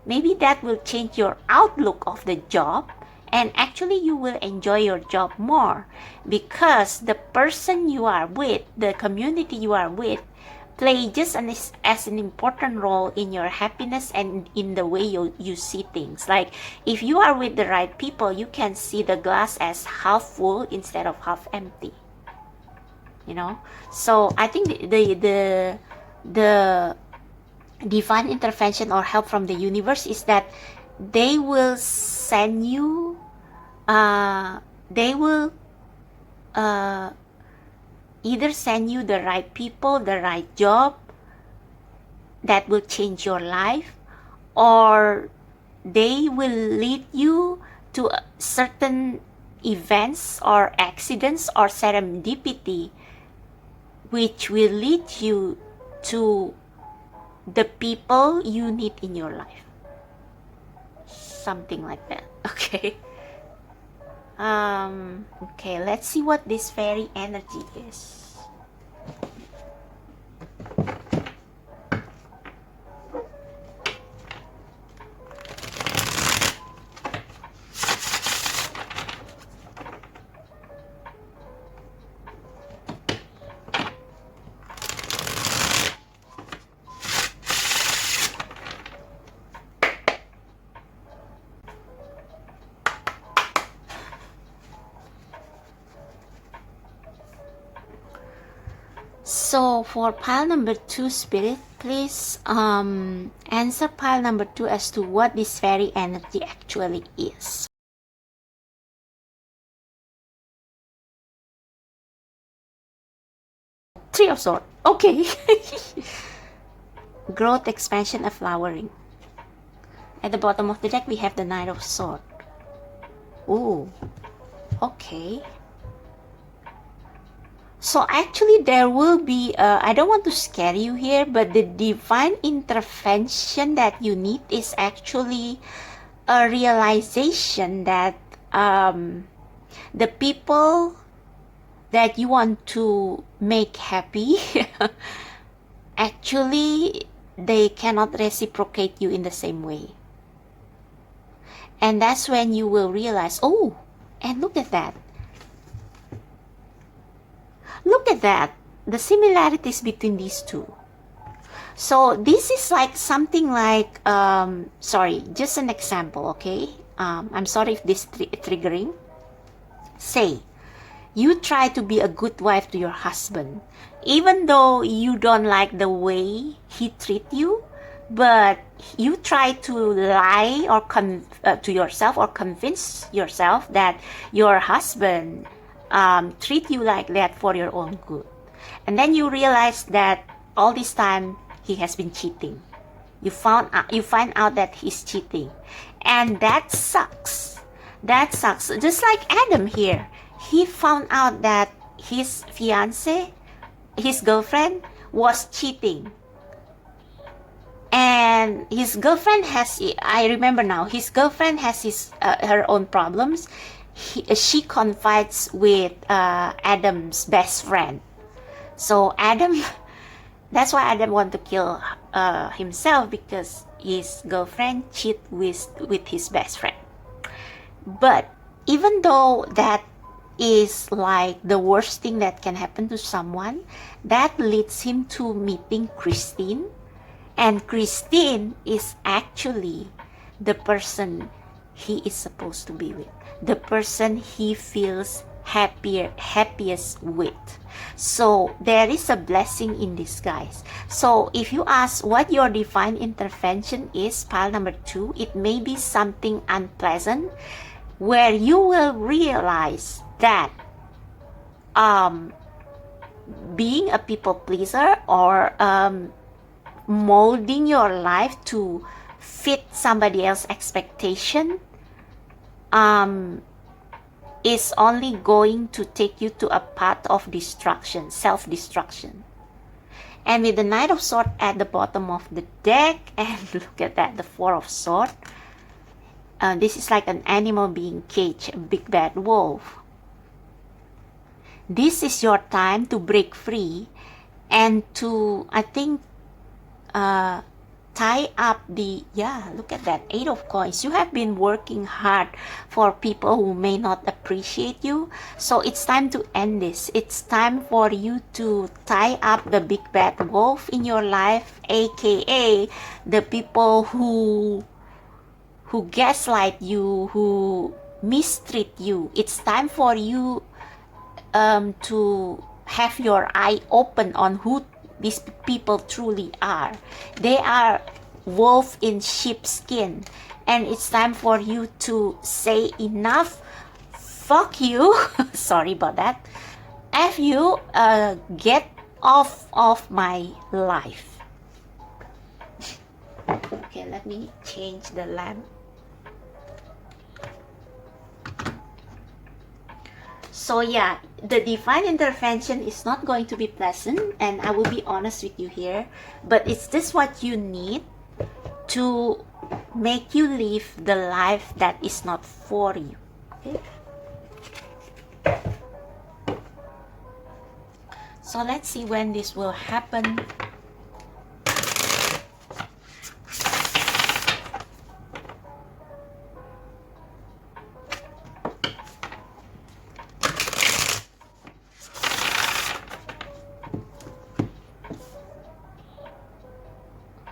maybe that will change your outlook of the job, and actually you will enjoy your job more, because the person you are with, the community you are with, play just as an important role in your happiness and in the way you see things. Like if you are with the right people, you can see the glass as half full instead of half empty. So I think the divine intervention or help from the universe is that they will send you either send you the right people, the right job that will change your life, or they will lead you to certain events or accidents or serendipity which will lead you to the people you need in your life. Something like that. Okay. Okay, let's see what this fairy energy is. So for pile number 2, Spirit, please answer pile number 2 as to what this fairy energy actually is. Three of Swords. Okay. Growth, expansion, and flowering. At the bottom of the deck, we have the Knight of Swords. Ooh. Okay. So actually there will be, I don't want to scare you here, but the divine intervention that you need is actually a realization that the people that you want to make happy, actually they cannot reciprocate you in the same way. And that's when you will realize, oh, and look at that. Look at that, the similarities between these two. So this is like something like, sorry, just an example, okay? I'm sorry if this is triggering. Say, you try to be a good wife to your husband, even though you don't like the way he treats you, but you try to lie or to yourself or convince yourself that your husband treat you like that for your own good. And then you realize that all this time he has been cheating. You find out that he's cheating, and that sucks. That sucks. Just like Adam here, he found out that his fiance, his girlfriend, was cheating. And his girlfriend has, I remember now, his girlfriend has her own problems. She confides with Adam's best friend. So Adam, that's why Adam want to kill himself, because his girlfriend cheat with his best friend. But even though that is like the worst thing that can happen to someone, that leads him to meeting Christine. And Christine is actually the person he is supposed to be with, the person he feels happiest with. So there is a blessing in disguise. So if you ask what your divine intervention is, pile number 2, it may be something unpleasant where you will realize that being a people pleaser or molding your life to fit somebody else's expectation is only going to take you to a path of destruction, self-destruction. And with the Knight of Swords at the bottom of the deck, and look at that, the Four of Swords, this is like an animal being caged, a big bad wolf. This is your time to break free and to, I think, tie up the, look at that, 8 of Coins. You have been working hard for people who may not appreciate you. So it's time to end this. It's time for you to tie up the big bad wolf in your life, aka the people who gaslight you, who mistreat you. It's time for you to have your eye open on who these people truly are. They are wolf in sheepskin, and it's time for you to say enough. Fuck you. Sorry about that. F you. Get off of my life. Okay. Okay, let me change the lamp. So yeah, the divine intervention is not going to be pleasant, and I will be honest with you here, but it's this what you need to make you live the life that is not for you. Okay? So let's see when this will happen.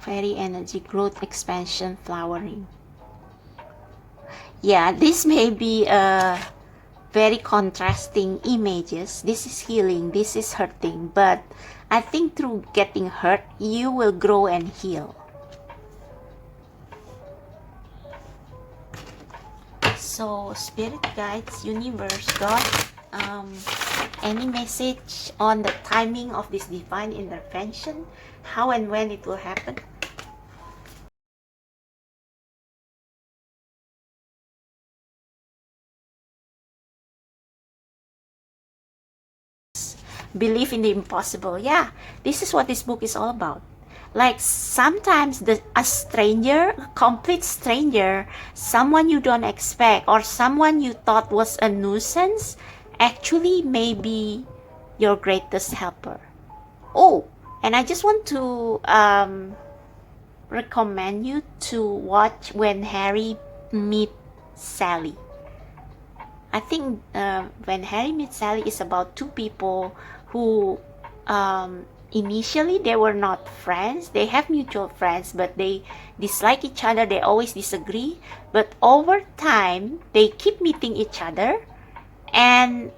Fairy energy, growth, expansion, flowering. Yeah, this may be very contrasting images. This is healing, this is hurting, but I think through getting hurt, you will grow and heal. So, spirit guides, universe, God, any message on the timing of this divine intervention, how and when it will happen? Believe in the impossible. Yeah, this is what this book is all about. Like sometimes a stranger, a complete stranger, someone you don't expect, or someone you thought was a nuisance, actually may be your greatest helper. Oh, and I just want to recommend you to watch When Harry Met Sally. I think When Harry Met Sally is about two people who initially they were not friends. They have mutual friends, but they dislike each other. They always disagree. But over time, they keep meeting each other, and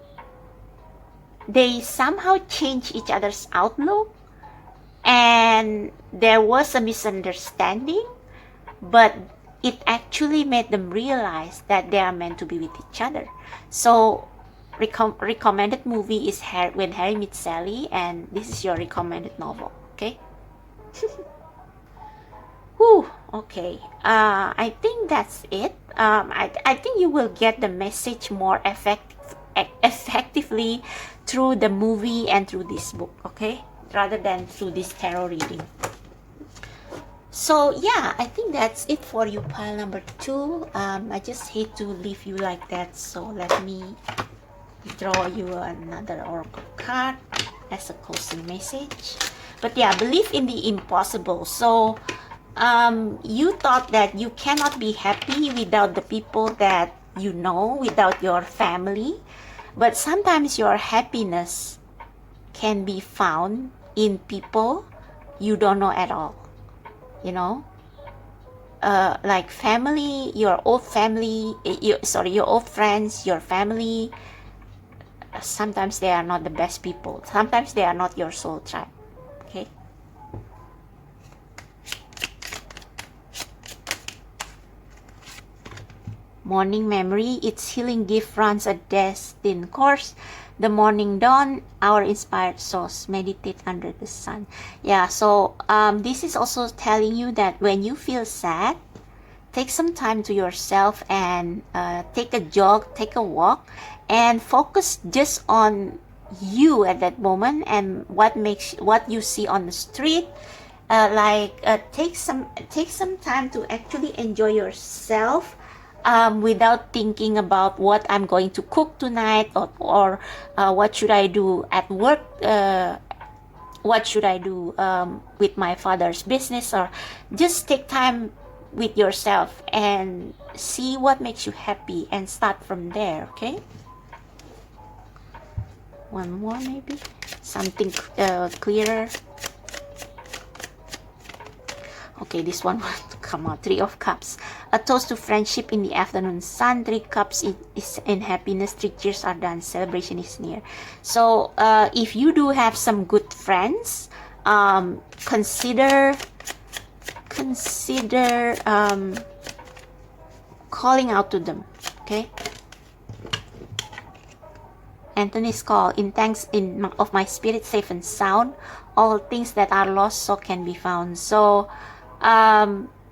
they somehow change each other's outlook. And there was a misunderstanding, but it actually made them realize that they are meant to be with each other. So recommended movie is When Harry Met Sally, and this is your recommended novel. Okay. Whew, okay. I think that's it. I think you will get the message more effectively through the movie and through this book, okay, rather than through this tarot reading. So yeah, I think that's it for you, pile number 2. I just hate to leave you like that, so let me draw you another oracle card as a closing message. But yeah, believe in the impossible. So you thought that you cannot be happy without the people that you know, without your family, but sometimes your happiness can be found in people you don't know at all. You know, like family, your old family, your old friends, your family. Sometimes they are not the best people. Sometimes they are not your soul tribe. Okay. Morning memory, its healing gift runs a destined course. The morning dawn, our inspired souls meditate under the sun. Yeah, so this is also telling you that when you feel sad, take some time to yourself and take a jog, take a walk, and focus just on you at that moment and what you see on the street. Take some time to actually enjoy yourself. Without thinking about what I'm going to cook tonight, or what should I do at work, what should I do with my father's business, or just take time with yourself and see what makes you happy and start from there. Okay, one more, maybe something clearer. Okay, this one will come out. 3 of Cups. A toast to friendship in the afternoon sun. 3 Cups is in happiness. 3 cheers are done. Celebration is near. So, if you do have some good friends, consider calling out to them. Okay. Anthony's call. In thanks of my spirit safe and sound, all things that are lost so can be found. So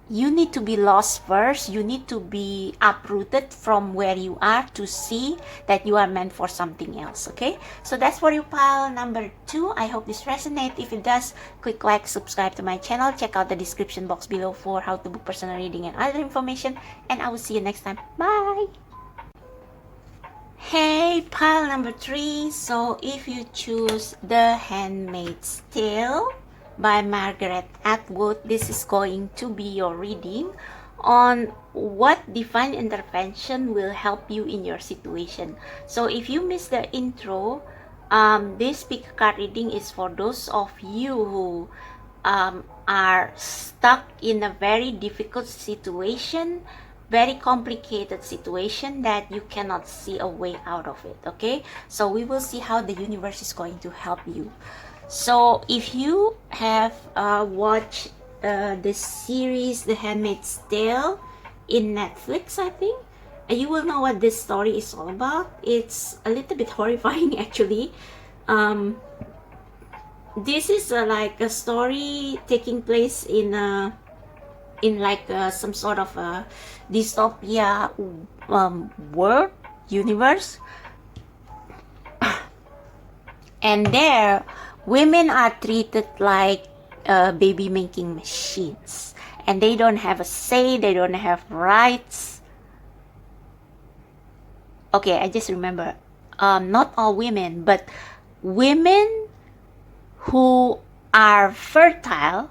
you need to be lost first. You need to be uprooted from where you are to see that you are meant for something else. Okay, so that's for you, pile number 2. I hope this resonates. If it does, click like, subscribe to my channel, check out the description box below for how to book personal reading and other information, and I will see you next time. Bye. Hey, pile number 3. So if you choose The Handmaid's Tale by Margaret Atwood, this is going to be your reading on what divine intervention will help you in your situation. So if you missed the intro, this pick card reading is for those of you who are stuck in a very difficult situation, very complicated situation that you cannot see a way out of it. Okay, so we will see how the universe is going to help you. So if you have watched the series The Handmaid's Tale in Netflix, I think, you will know what this story is all about. It's a little bit horrifying actually. This is like a story taking place in some sort of a dystopia world, universe, and there women are treated like baby making machines, and they don't have a say, they don't have rights. Okay, I just remember, not all women, but women who are fertile,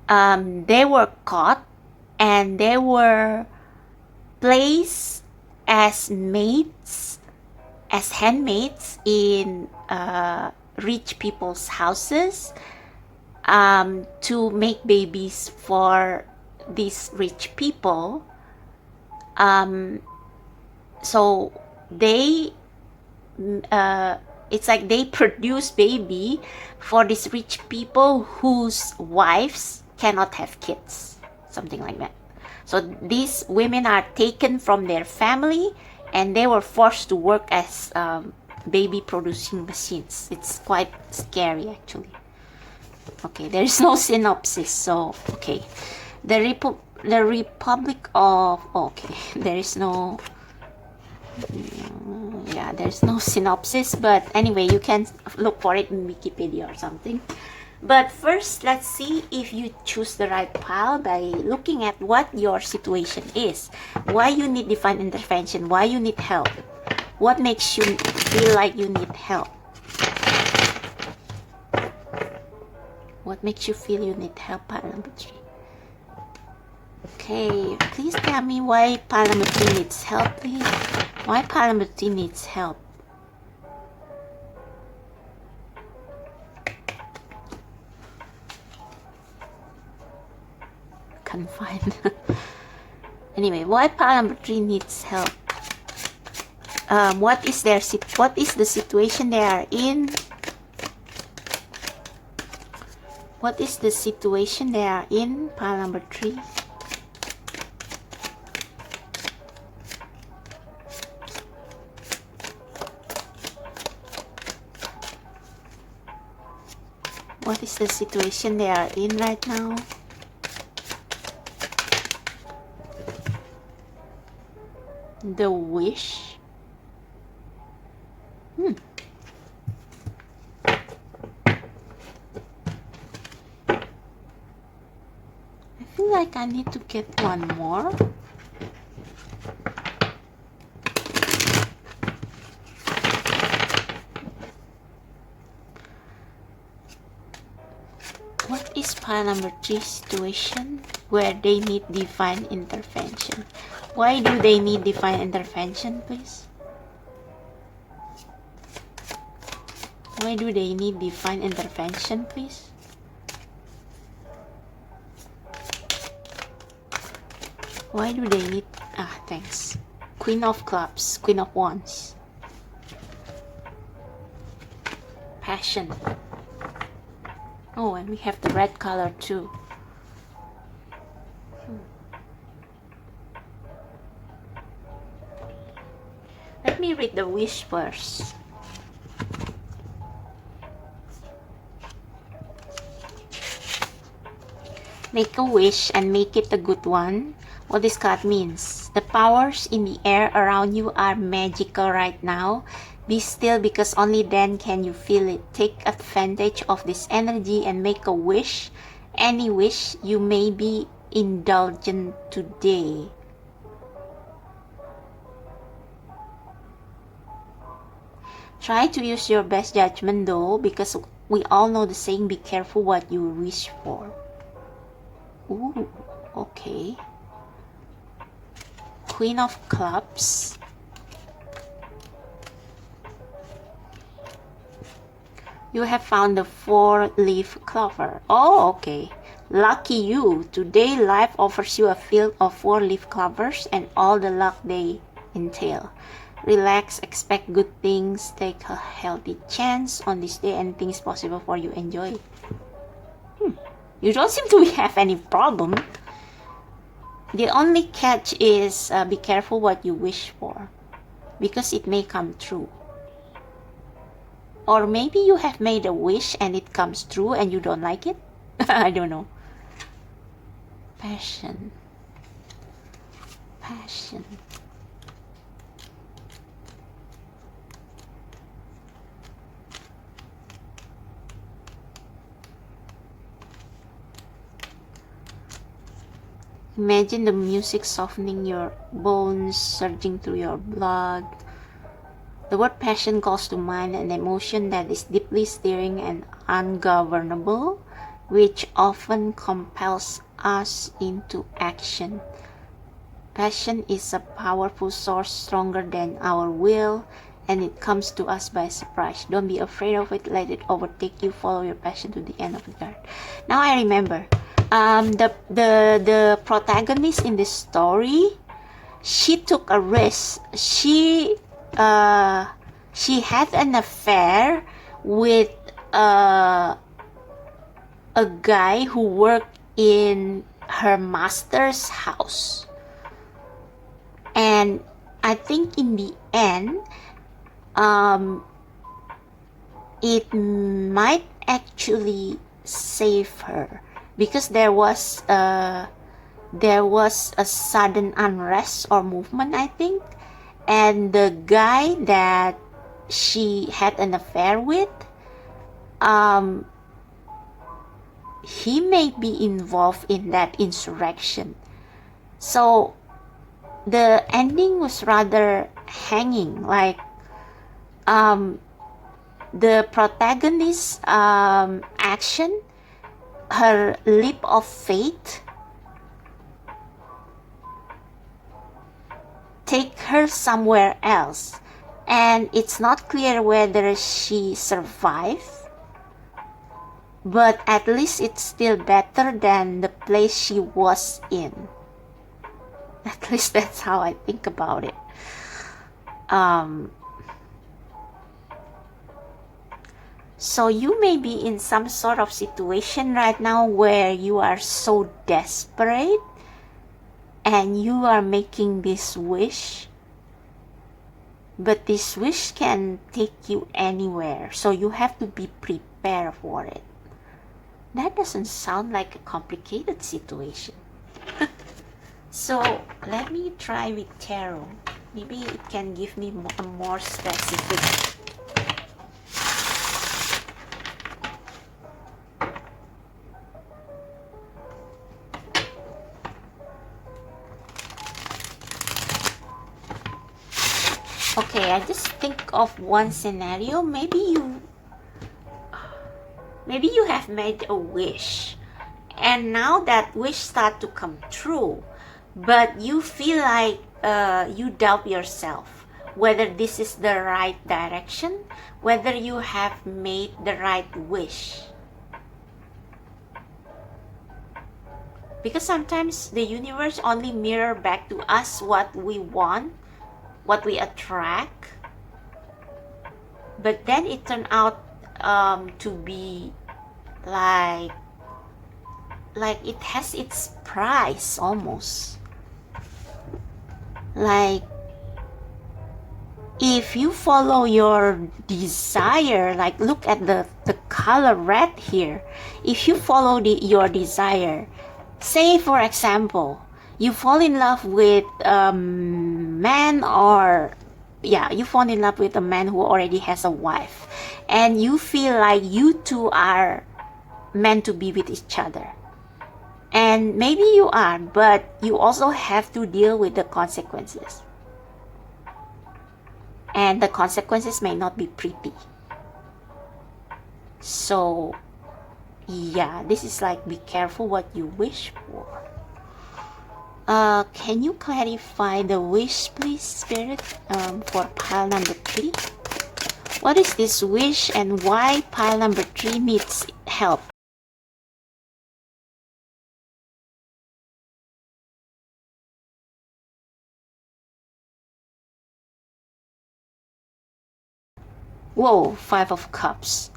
they were caught and they were placed as maids, as handmaids in rich people's houses, to make babies for these rich people. So they it's like they produce baby for these rich people whose wives cannot have kids, something like that. So these women are taken from their family and they were forced to work as baby producing machines. It's quite scary actually. Okay, there is no synopsis, so okay. The Republic of, okay, there is no, yeah, there's no synopsis, but anyway, you can look for it in Wikipedia or something. But first, let's see if you choose the right pile by looking at what your situation is, why you need divine intervention, why you need help, what makes you feel like you need help, what makes you feel you need help, pile number 3. Okay, please tell me why pile number 3 needs help, please. Why pile number 3 needs help? Can't find. Anyway, why pile number 3 needs help? What is the situation they are in? What is the situation they are in? Pile number 3. What is the situation they are in right now? The wish. I feel like I need to get one more. What is pile number 3 situation where they need divine intervention? Why do they need divine intervention, please? Why do they need divine intervention, please? Why do they need... thanks. Queen of Clubs, Queen of Wands. Passion. Oh, and we have the red color too. Let me read the wish first. Make a wish and make it a good one. What this card means: the powers in the air around you are magical right now. Be still, because only then can you feel it. Take advantage of this energy and make a wish. Any wish you may be indulgent today. Try to use your best judgment though, because we all know the saying, be careful what you wish for. Ooh, okay. Queen of Clubs. You have found the 4-leaf clover. Oh, okay. Lucky you. Today life offers you a field of 4-leaf clovers and all the luck they entail. Relax, expect good things, take a healthy chance on this day. Anything is possible for you. Enjoy. You don't seem to have any problem. The only catch is be careful what you wish for, because it may come true. Or maybe you have made a wish and it comes true and you don't like it. I don't know. Passion. Passion. Imagine the music softening your bones, surging through your blood. The word passion calls to mind an emotion that is deeply stirring and ungovernable, which often compels us into action. Passion is a powerful source, stronger than our will, and it comes to us by surprise. Don't be afraid of it. Let it overtake you. Follow your passion to the end of the card. Now I remember, the protagonist in this story, she took a risk. She had an affair with a guy who worked in her master's house, and I think in the end it might actually save her, because there was a sudden unrest or movement, I think, and the guy that she had an affair with, he may be involved in that insurrection. So the ending was rather hanging, like the protagonist's action, her leap of faith, take her somewhere else, and it's not clear whether she survived, but at least it's still better than the place she was in. At least that's how I think about it. So you may be in some sort of situation right now where you are so desperate and you are making this wish, but this wish can take you anywhere, so you have to be prepared for it. That doesn't sound like a complicated situation. So let me try with tarot. Maybe it can give me a more specific. Okay, I just think of one scenario. Maybe you have made a wish, and now that wish start to come true, but you feel like you doubt yourself whether this is the right direction, whether you have made the right wish. Because sometimes the universe only mirror back to us what we want, what we attract, but then it turned out to be like it has its price almost. Like if you follow your desire, like look at the color red here. If you follow your desire, Say for example, you fall in love with a man, or you fall in love with a man who already has a wife, and you feel like you two are meant to be with each other. And maybe you are, but you also have to deal with the consequences. And the consequences may not be pretty. So yeah, this is like, be careful what you wish for. Can you clarify the wish, please, Spirit, for pile number 3? What is this wish and why pile number 3 needs help? Whoa, 5 of Cups.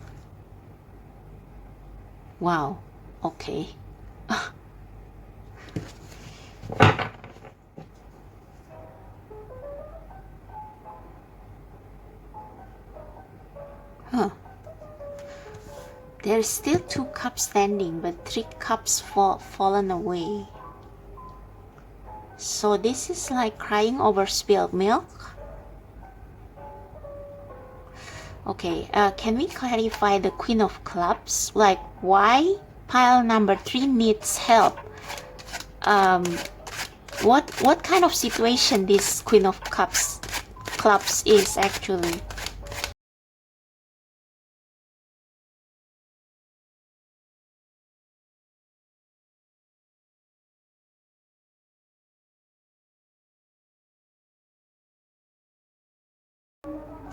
Wow, okay. Huh. There's still 2 cups standing, but 3 cups fallen away. So this is like crying over spilled milk. Okay, can we clarify the Queen of Clubs? Like, why pile number 3 needs help? What kind of situation this Queen of Clubs is actually?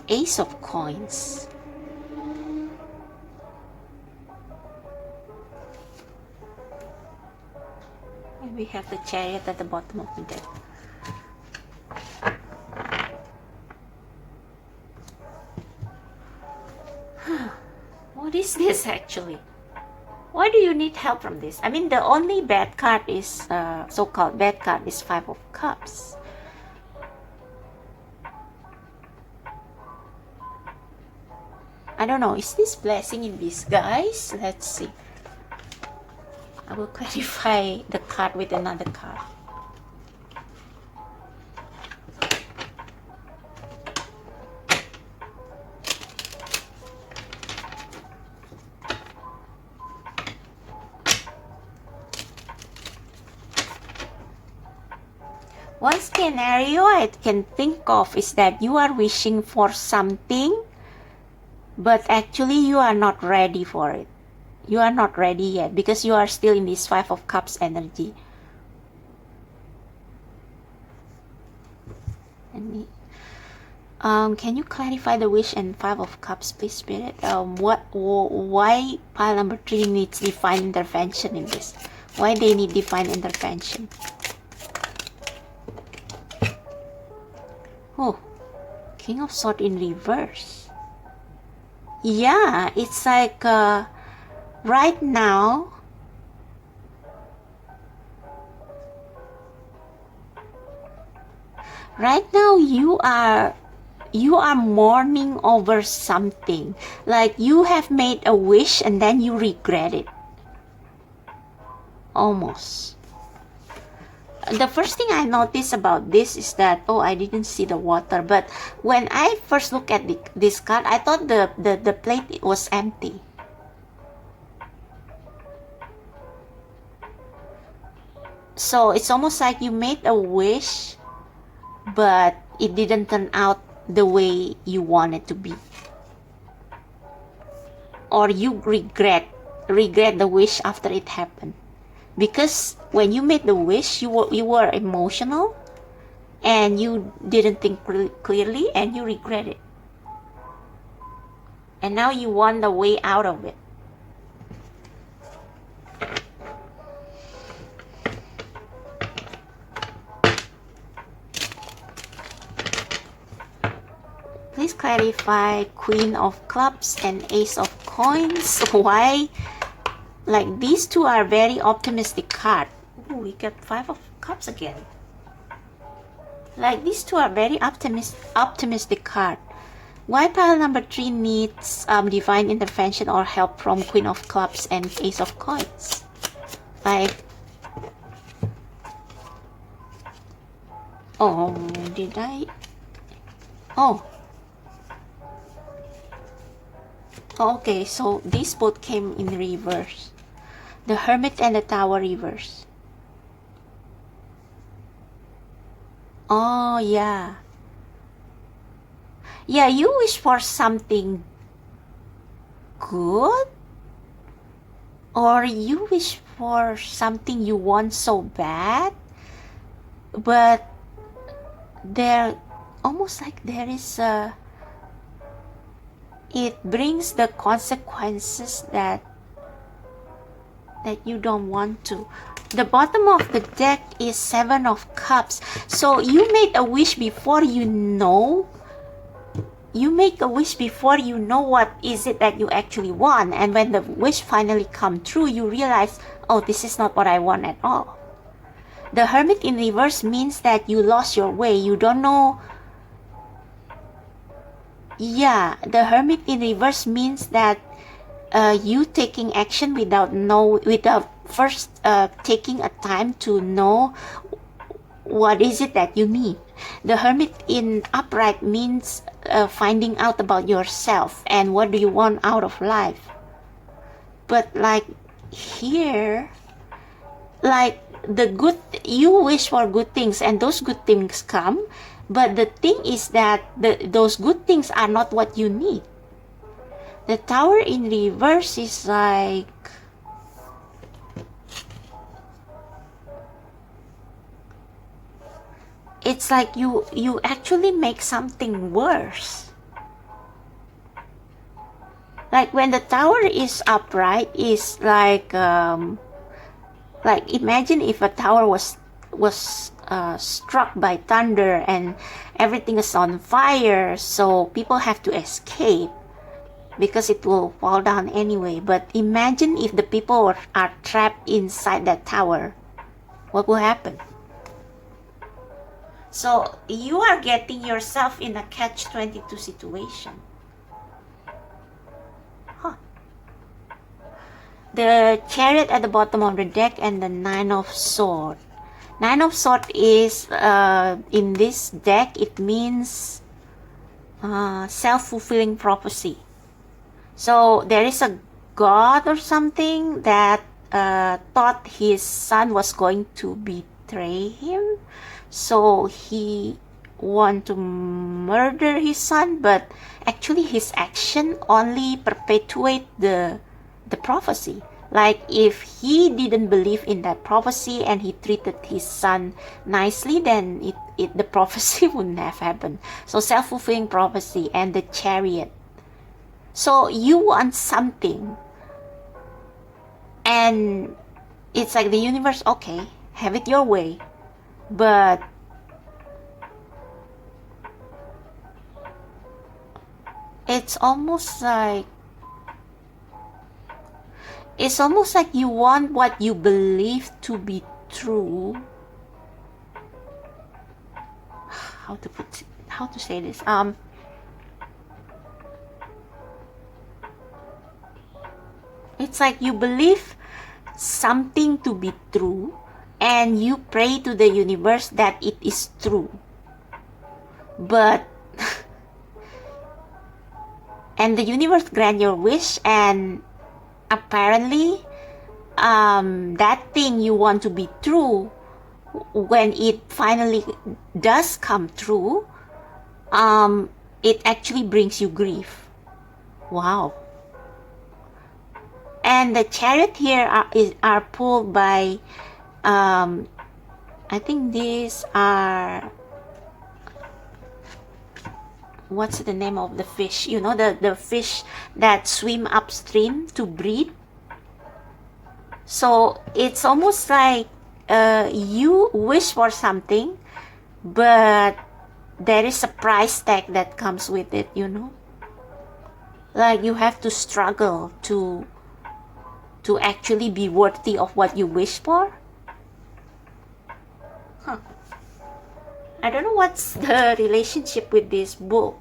Ace of Coins. And we have the Chariot at the bottom of the deck. What is this actually? Why do you need help from this? I mean, the only bad card is, so-called bad card is 5 of Cups. I don't know, is this blessing in disguise? Let's see. I will clarify the card with another card. One scenario I can think of is that you are wishing for something, but actually you are not ready for it. You are not ready yet because you are still in this 5 of Cups energy. Can you clarify the wish and 5 of Cups, please, Spirit? Why pile number 3 needs divine intervention in this? Why they need divine intervention? Oh, King of Swords in reverse. Yeah, it's like right now you are mourning over something. Like you have made a wish and then you regret it. Almost. The first thing I noticed about this is that, oh, I didn't see the water, but when I first looked at this card, I thought the plate was empty. So it's almost like you made a wish, but it didn't turn out the way you want it to be. Or you regret the wish after it happened. Because when you made the wish, you were emotional and you didn't think clearly and you regret it. And now you want the way out of it. Please clarify Queen of Clubs and Ace of Coins. Why? Like these two are very optimistic card. Ooh, we got 5 of Cups again. Like these two are very optimistic card. Why pile number 3 needs divine intervention or help from Queen of Clubs and Ace of Coins? Like Oh, did I? Oh. Okay, so these both came in reverse. The Hermit and the Tower reverse. Oh, yeah. Yeah, you wish for something good? Or you wish for something you want so bad? But there, almost like there is a, it brings the consequences that you don't want to. The bottom of the deck is Seven of Cups. So you made a wish before you know. You make a wish before you know what is it that you actually want. And when the wish finally come true, you realize, oh, this is not what I want at all. The Hermit in reverse means that you lost your way. You don't know. Yeah, the Hermit in reverse means that you taking action without first taking a time to know what is it that you need. The Hermit in upright means finding out about yourself and what do you want out of life. But like here, like you wish for good things and those good things come, but the thing is that those good things are not what you need. The Tower in reverse is like, it's like you actually make something worse. Like when the Tower is upright, is like imagine if a tower was struck by thunder and everything is on fire, so people have to escape because it will fall down anyway. But imagine if the people are trapped inside that tower, what will happen? So you are getting yourself in a catch-22 situation. Huh. The Chariot at the bottom of the deck and the Nine of Swords. Nine of Swords is, in this deck, it means self-fulfilling prophecy. So there is a god or something that thought his son was going to betray him. So he want to murder his son, but actually his action only perpetuate the prophecy. Like if he didn't believe in that prophecy and he treated his son nicely, then the prophecy wouldn't have happened. So self-fulfilling prophecy and the Chariot. So you want something and it's like the universe, okay, have it your way. But it's almost like you want what you believe to be true. How to say this? It's like you believe something to be true and you pray to the universe that it is true. But and the universe grant your wish, and apparently that thing you want to be true, when it finally does come true, it actually brings you grief. Wow. And the Chariot here are pulled by I think these are, what's the name of the fish? You know, the fish that swim upstream to breathe. So it's almost like you wish for something, but there is a price tag that comes with it, you know. Like you have to struggle to actually be worthy of what you wish for. Huh. I don't know what's the relationship with this book.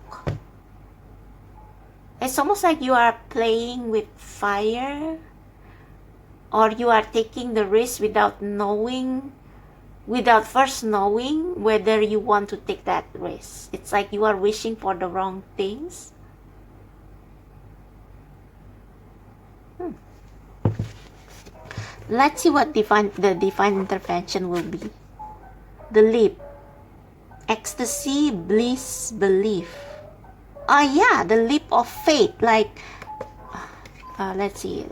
It's almost like you are playing with fire, or you are taking the risk without knowing without first knowing whether you want to take that risk. It's like you are wishing for the wrong things. Let's see what the divine intervention will be. The leap. Ecstasy, bliss, belief. Yeah, the leap of faith. Like, let's see.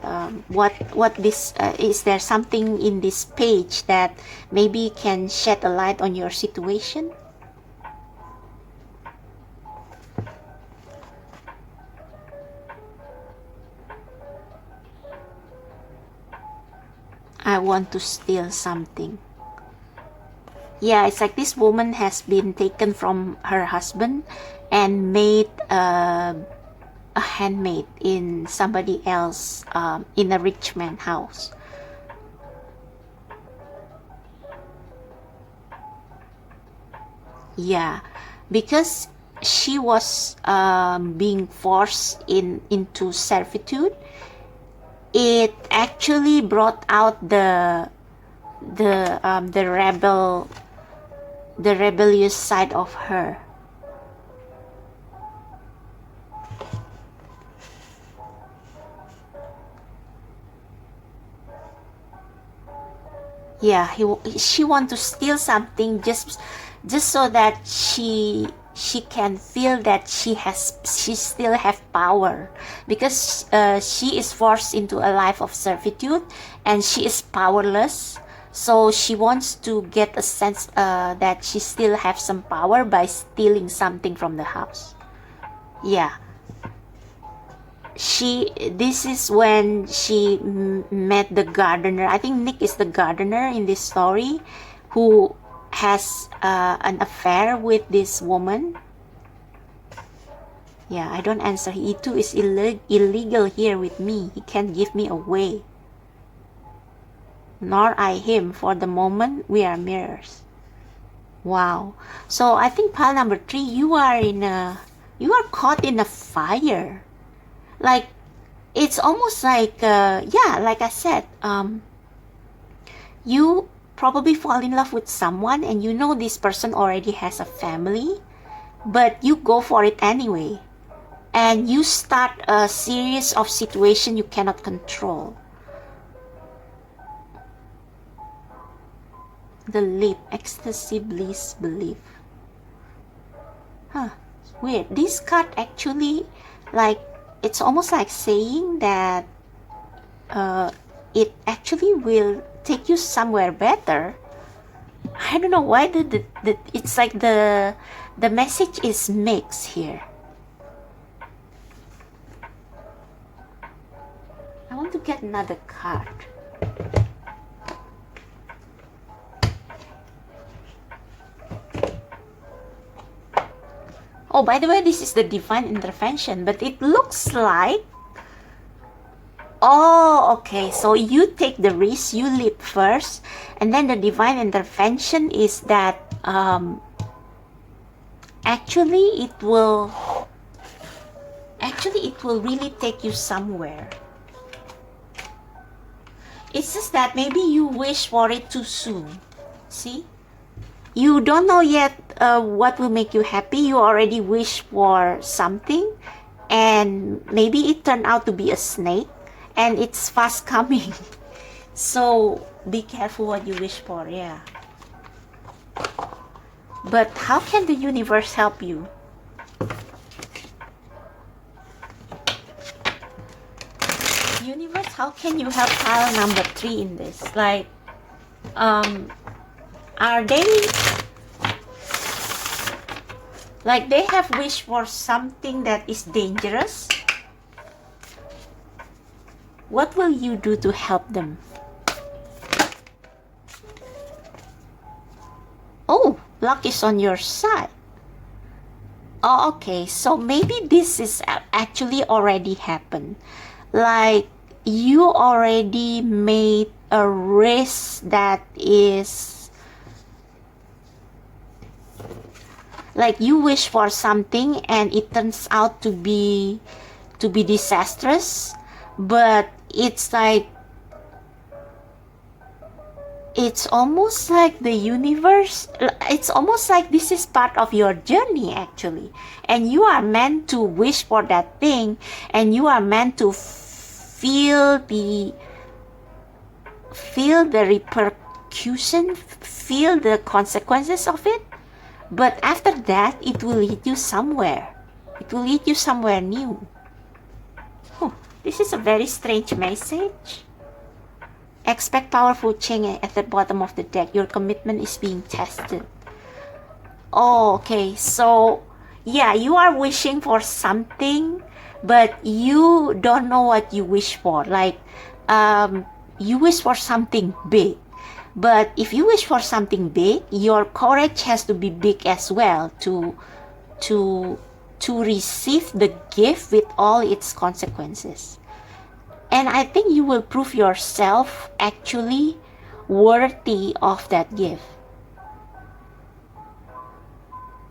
What this is there something in this page that maybe can shed a light on your situation? I want to steal something. Yeah, it's like this woman has been taken from her husband and made a handmaid in somebody else, in a rich man's house. Yeah, because she was being forced into servitude. It actually brought out the rebellious side of her. Yeah, she want to steal something just so that she can feel that she still have power, because she is forced into a life of servitude and she is powerless. So she wants to get a sense that she still have some power by stealing something from the house. Yeah. This is when she met the gardener. I think Nick is the gardener in this story, who has an affair with this woman. Yeah, I don't answer. He too is illegal here with me. He can't give me away. Nor I him. For the moment, we are mirrors. Wow. So I think pile number 3, you are caught in a fire. Like, it's almost like, yeah, like I said, you probably fall in love with someone and you know this person already has a family, but you go for it anyway. And you start a series of situations you cannot control. The leap, ecstasy, bliss, belief. Huh, weird. This card actually, like, it's almost like saying that it actually will take you somewhere better. I don't know why it's like the message is mixed here. I want to get another card. Oh, by the way, this is the divine intervention, but it looks like... Oh, okay. So you take the risk, you leap first, and then the divine intervention is that actually it will really take you somewhere. It's just that maybe you wish for it too soon. See? You don't know yet what will make you happy. You already wish for something, and maybe it turned out to be a snake, and it's fast coming. So be careful what you wish for, yeah. But how can the universe help you? Universe, how can you help pile number 3 in this? Like, are they... like they have wished for something that is dangerous? What will you do to help them? Oh, luck is on your side. Oh, okay. So maybe this is actually already happened. Like, you already made a risk that is... like, you wish for something and it turns out to be disastrous, but it's like it's almost like the universe, it's almost like this is part of your journey actually, and you are meant to wish for that thing, and you are meant to feel the repercussion, feel the consequences of it. But after that, it will lead you somewhere. It will lead you somewhere new. Oh, this is a very strange message. Expect powerful change at the bottom of the deck. Your commitment is being tested. Oh, okay. So, yeah, you are wishing for something, but you don't know what you wish for. Like, you wish for something big. But if you wish for something big, your courage has to be big as well to receive the gift with all its consequences. And I think you will prove yourself actually worthy of that gift.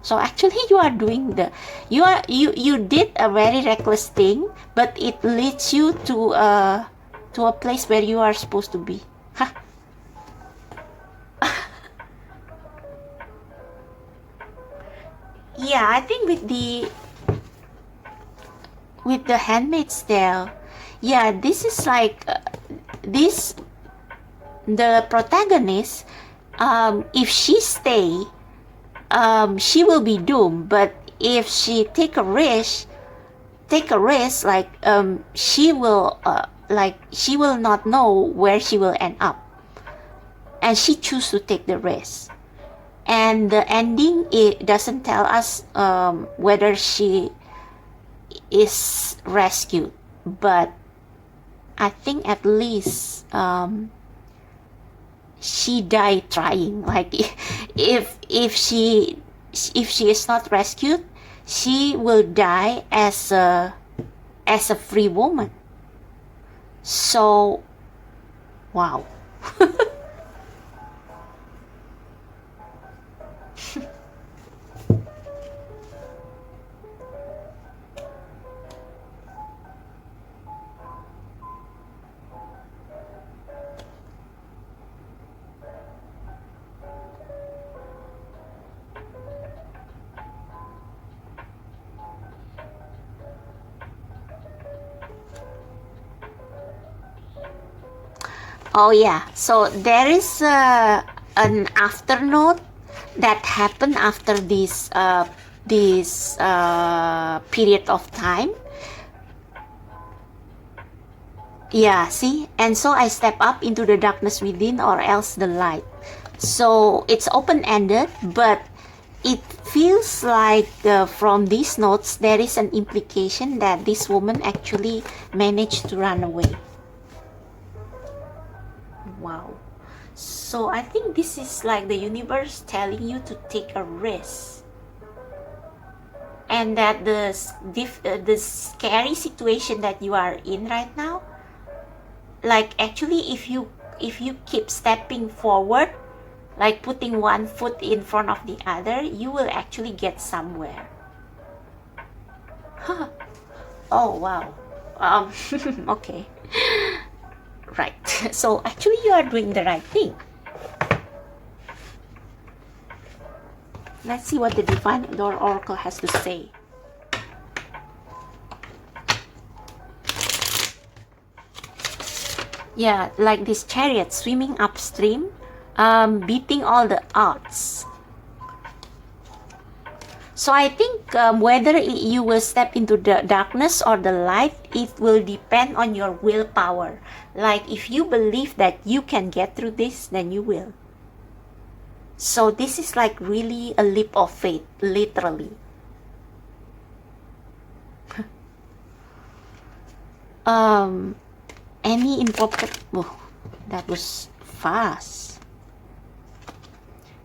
So actually you are doing you did a very reckless thing, but it leads you to a place where you are supposed to be. Huh? Yeah, I think with the Handmaid's Tale, yeah, this is like this the protagonist. If she stay, she will be doomed. But if she take a risk, like she will not know where she will end up, and she choose to take the risk. And the ending, it doesn't tell us whether she is rescued, but I think at least she died trying. Like if she is not rescued, she will die as a free woman. So, wow. Oh yeah, so there is an afternote that happened after this period of time. Yeah, see? And so I step up into the darkness within, or else the light. So it's open-ended, but it feels like from these notes there is an implication that this woman actually managed to run away. Wow. So I think this is like the universe telling you to take a risk, and that the scary situation that you are in right now, like actually if you keep stepping forward, like putting one foot in front of the other, you will actually get somewhere. Huh. Oh wow. Okay. Right. So actually you are doing the right thing. Let's see what the Divine Oracle has to say. Yeah, like this chariot swimming upstream, beating all the odds. So I think whether you will step into the darkness or the light, it will depend on your willpower. Like if you believe that you can get through this, then you will. So this is like really a leap of faith, literally. Any incorporate... Oh, that was fast.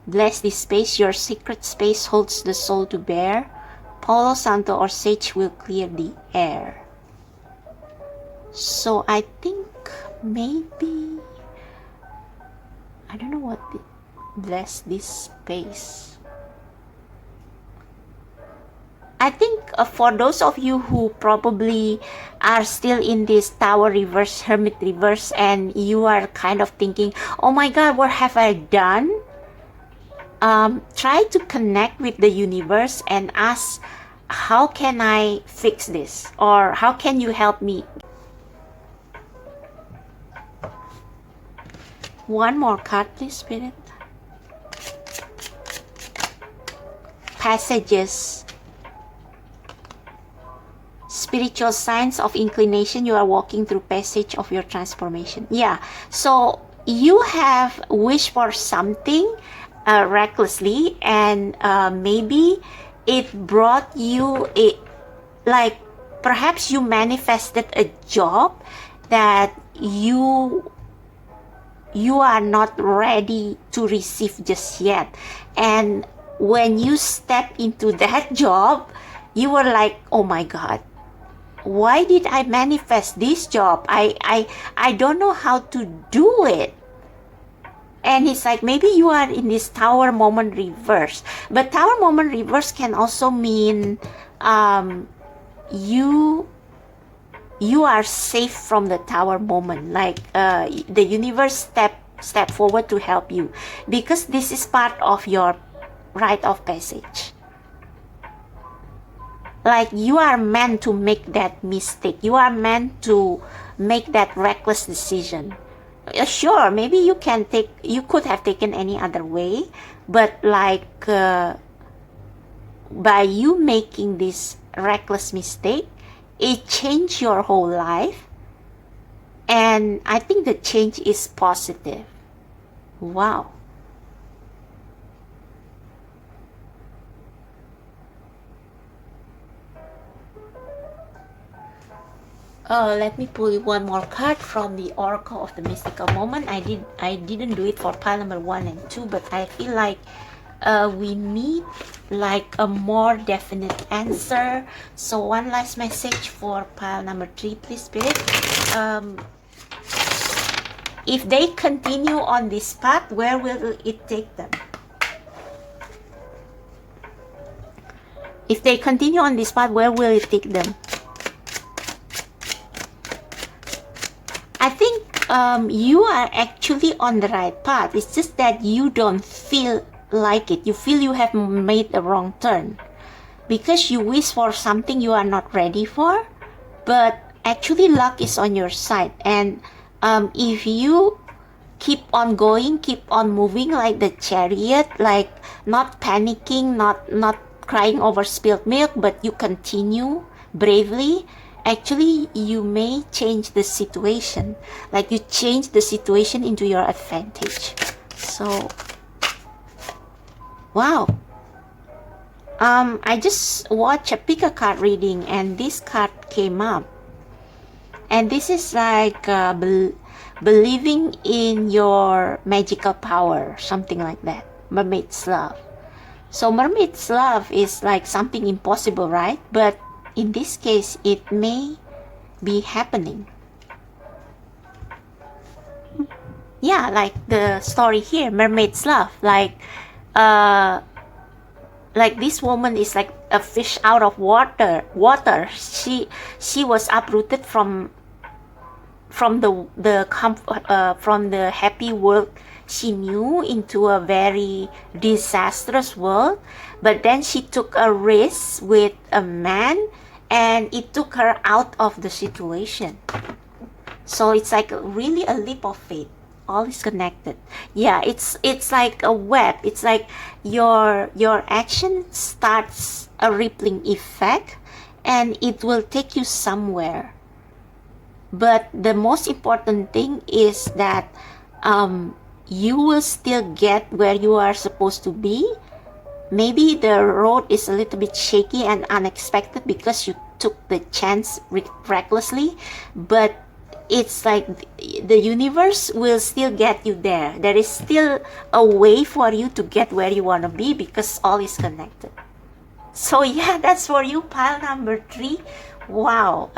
Bless this space. Your secret space holds the soul to bear. Palo Santo or sage will clear the air. So I think maybe... I don't know what... Bless this space. I think for those of you who probably are still in this Tower reverse, Hermit reverse, and you are kind of thinking, oh my God, what have I done? Try to connect with the universe and ask, how can I fix this? Or how can you help me? One more card, please, Spirit. Passages. Spiritual signs of inclination. You are walking through passage of your transformation. Yeah. So you have wished for something recklessly, and maybe it brought you like perhaps you manifested a job that you are not ready to receive just yet, and when you step into that job, you were like, oh my God, why did I manifest this job? I don't know how to do it. And it's like, maybe you are in this Tower moment reverse. But Tower moment reverse can also mean you are safe from the Tower moment. Like the universe step forward to help you, because this is part of your rite of passage. Like you are meant to make that mistake. You are meant to make that reckless decision. Sure, maybe you could have taken any other way, but like by you making this reckless mistake, it changed your whole life, and I think the change is positive. Wow. Let me pull one more card from the Oracle of the Mystical Moment. I didn't do it for pile number 1 and 2, but I feel like we need like a more definite answer. So one last message for pile number 3, please, Spirit. If they continue on this path, where will it take them? If they continue on this path, where will it take them? I think you are actually on the right path. It's just that you don't feel like it. You feel you have made a wrong turn because you wish for something you are not ready for, but actually luck is on your side. And if you keep on going, keep on moving like the Chariot, like not panicking, not crying over spilled milk, but you continue bravely, actually you may change the situation. Like you change the situation into your advantage. So wow. I just watched a pick a card reading and this card came up, and this is like believing in your magical power, something like that. Mermaid's love. So mermaid's love is like something impossible, right? But in this case, it may be happening. Yeah, like the story here, mermaid's love. Like this woman is like a fish out of water. She was uprooted from the happy world she knew into a very disastrous world. But then she took a risk with a man, and it took her out of the situation. So it's like really a leap of faith. All is connected. Yeah, it's like a web. It's like your action starts a rippling effect, and it will take you somewhere. But the most important thing is that you will still get where you are supposed to be. Maybe the road is a little bit shaky and unexpected because you took the chance recklessly, but it's like the universe will still get you there. There is still a way for you to get where you want to be because all is connected. So yeah, that's for you, pile number 3. Wow.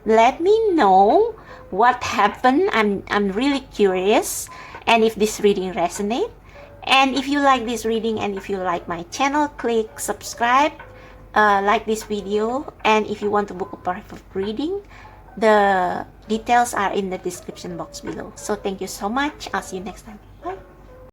Let me know what happened. I'm really curious, and if this reading resonates. And if you like this reading and if you like my channel, click subscribe, like this video, and if you want to book a private reading, the details are in the description box below. So thank you so much. I'll see you next time.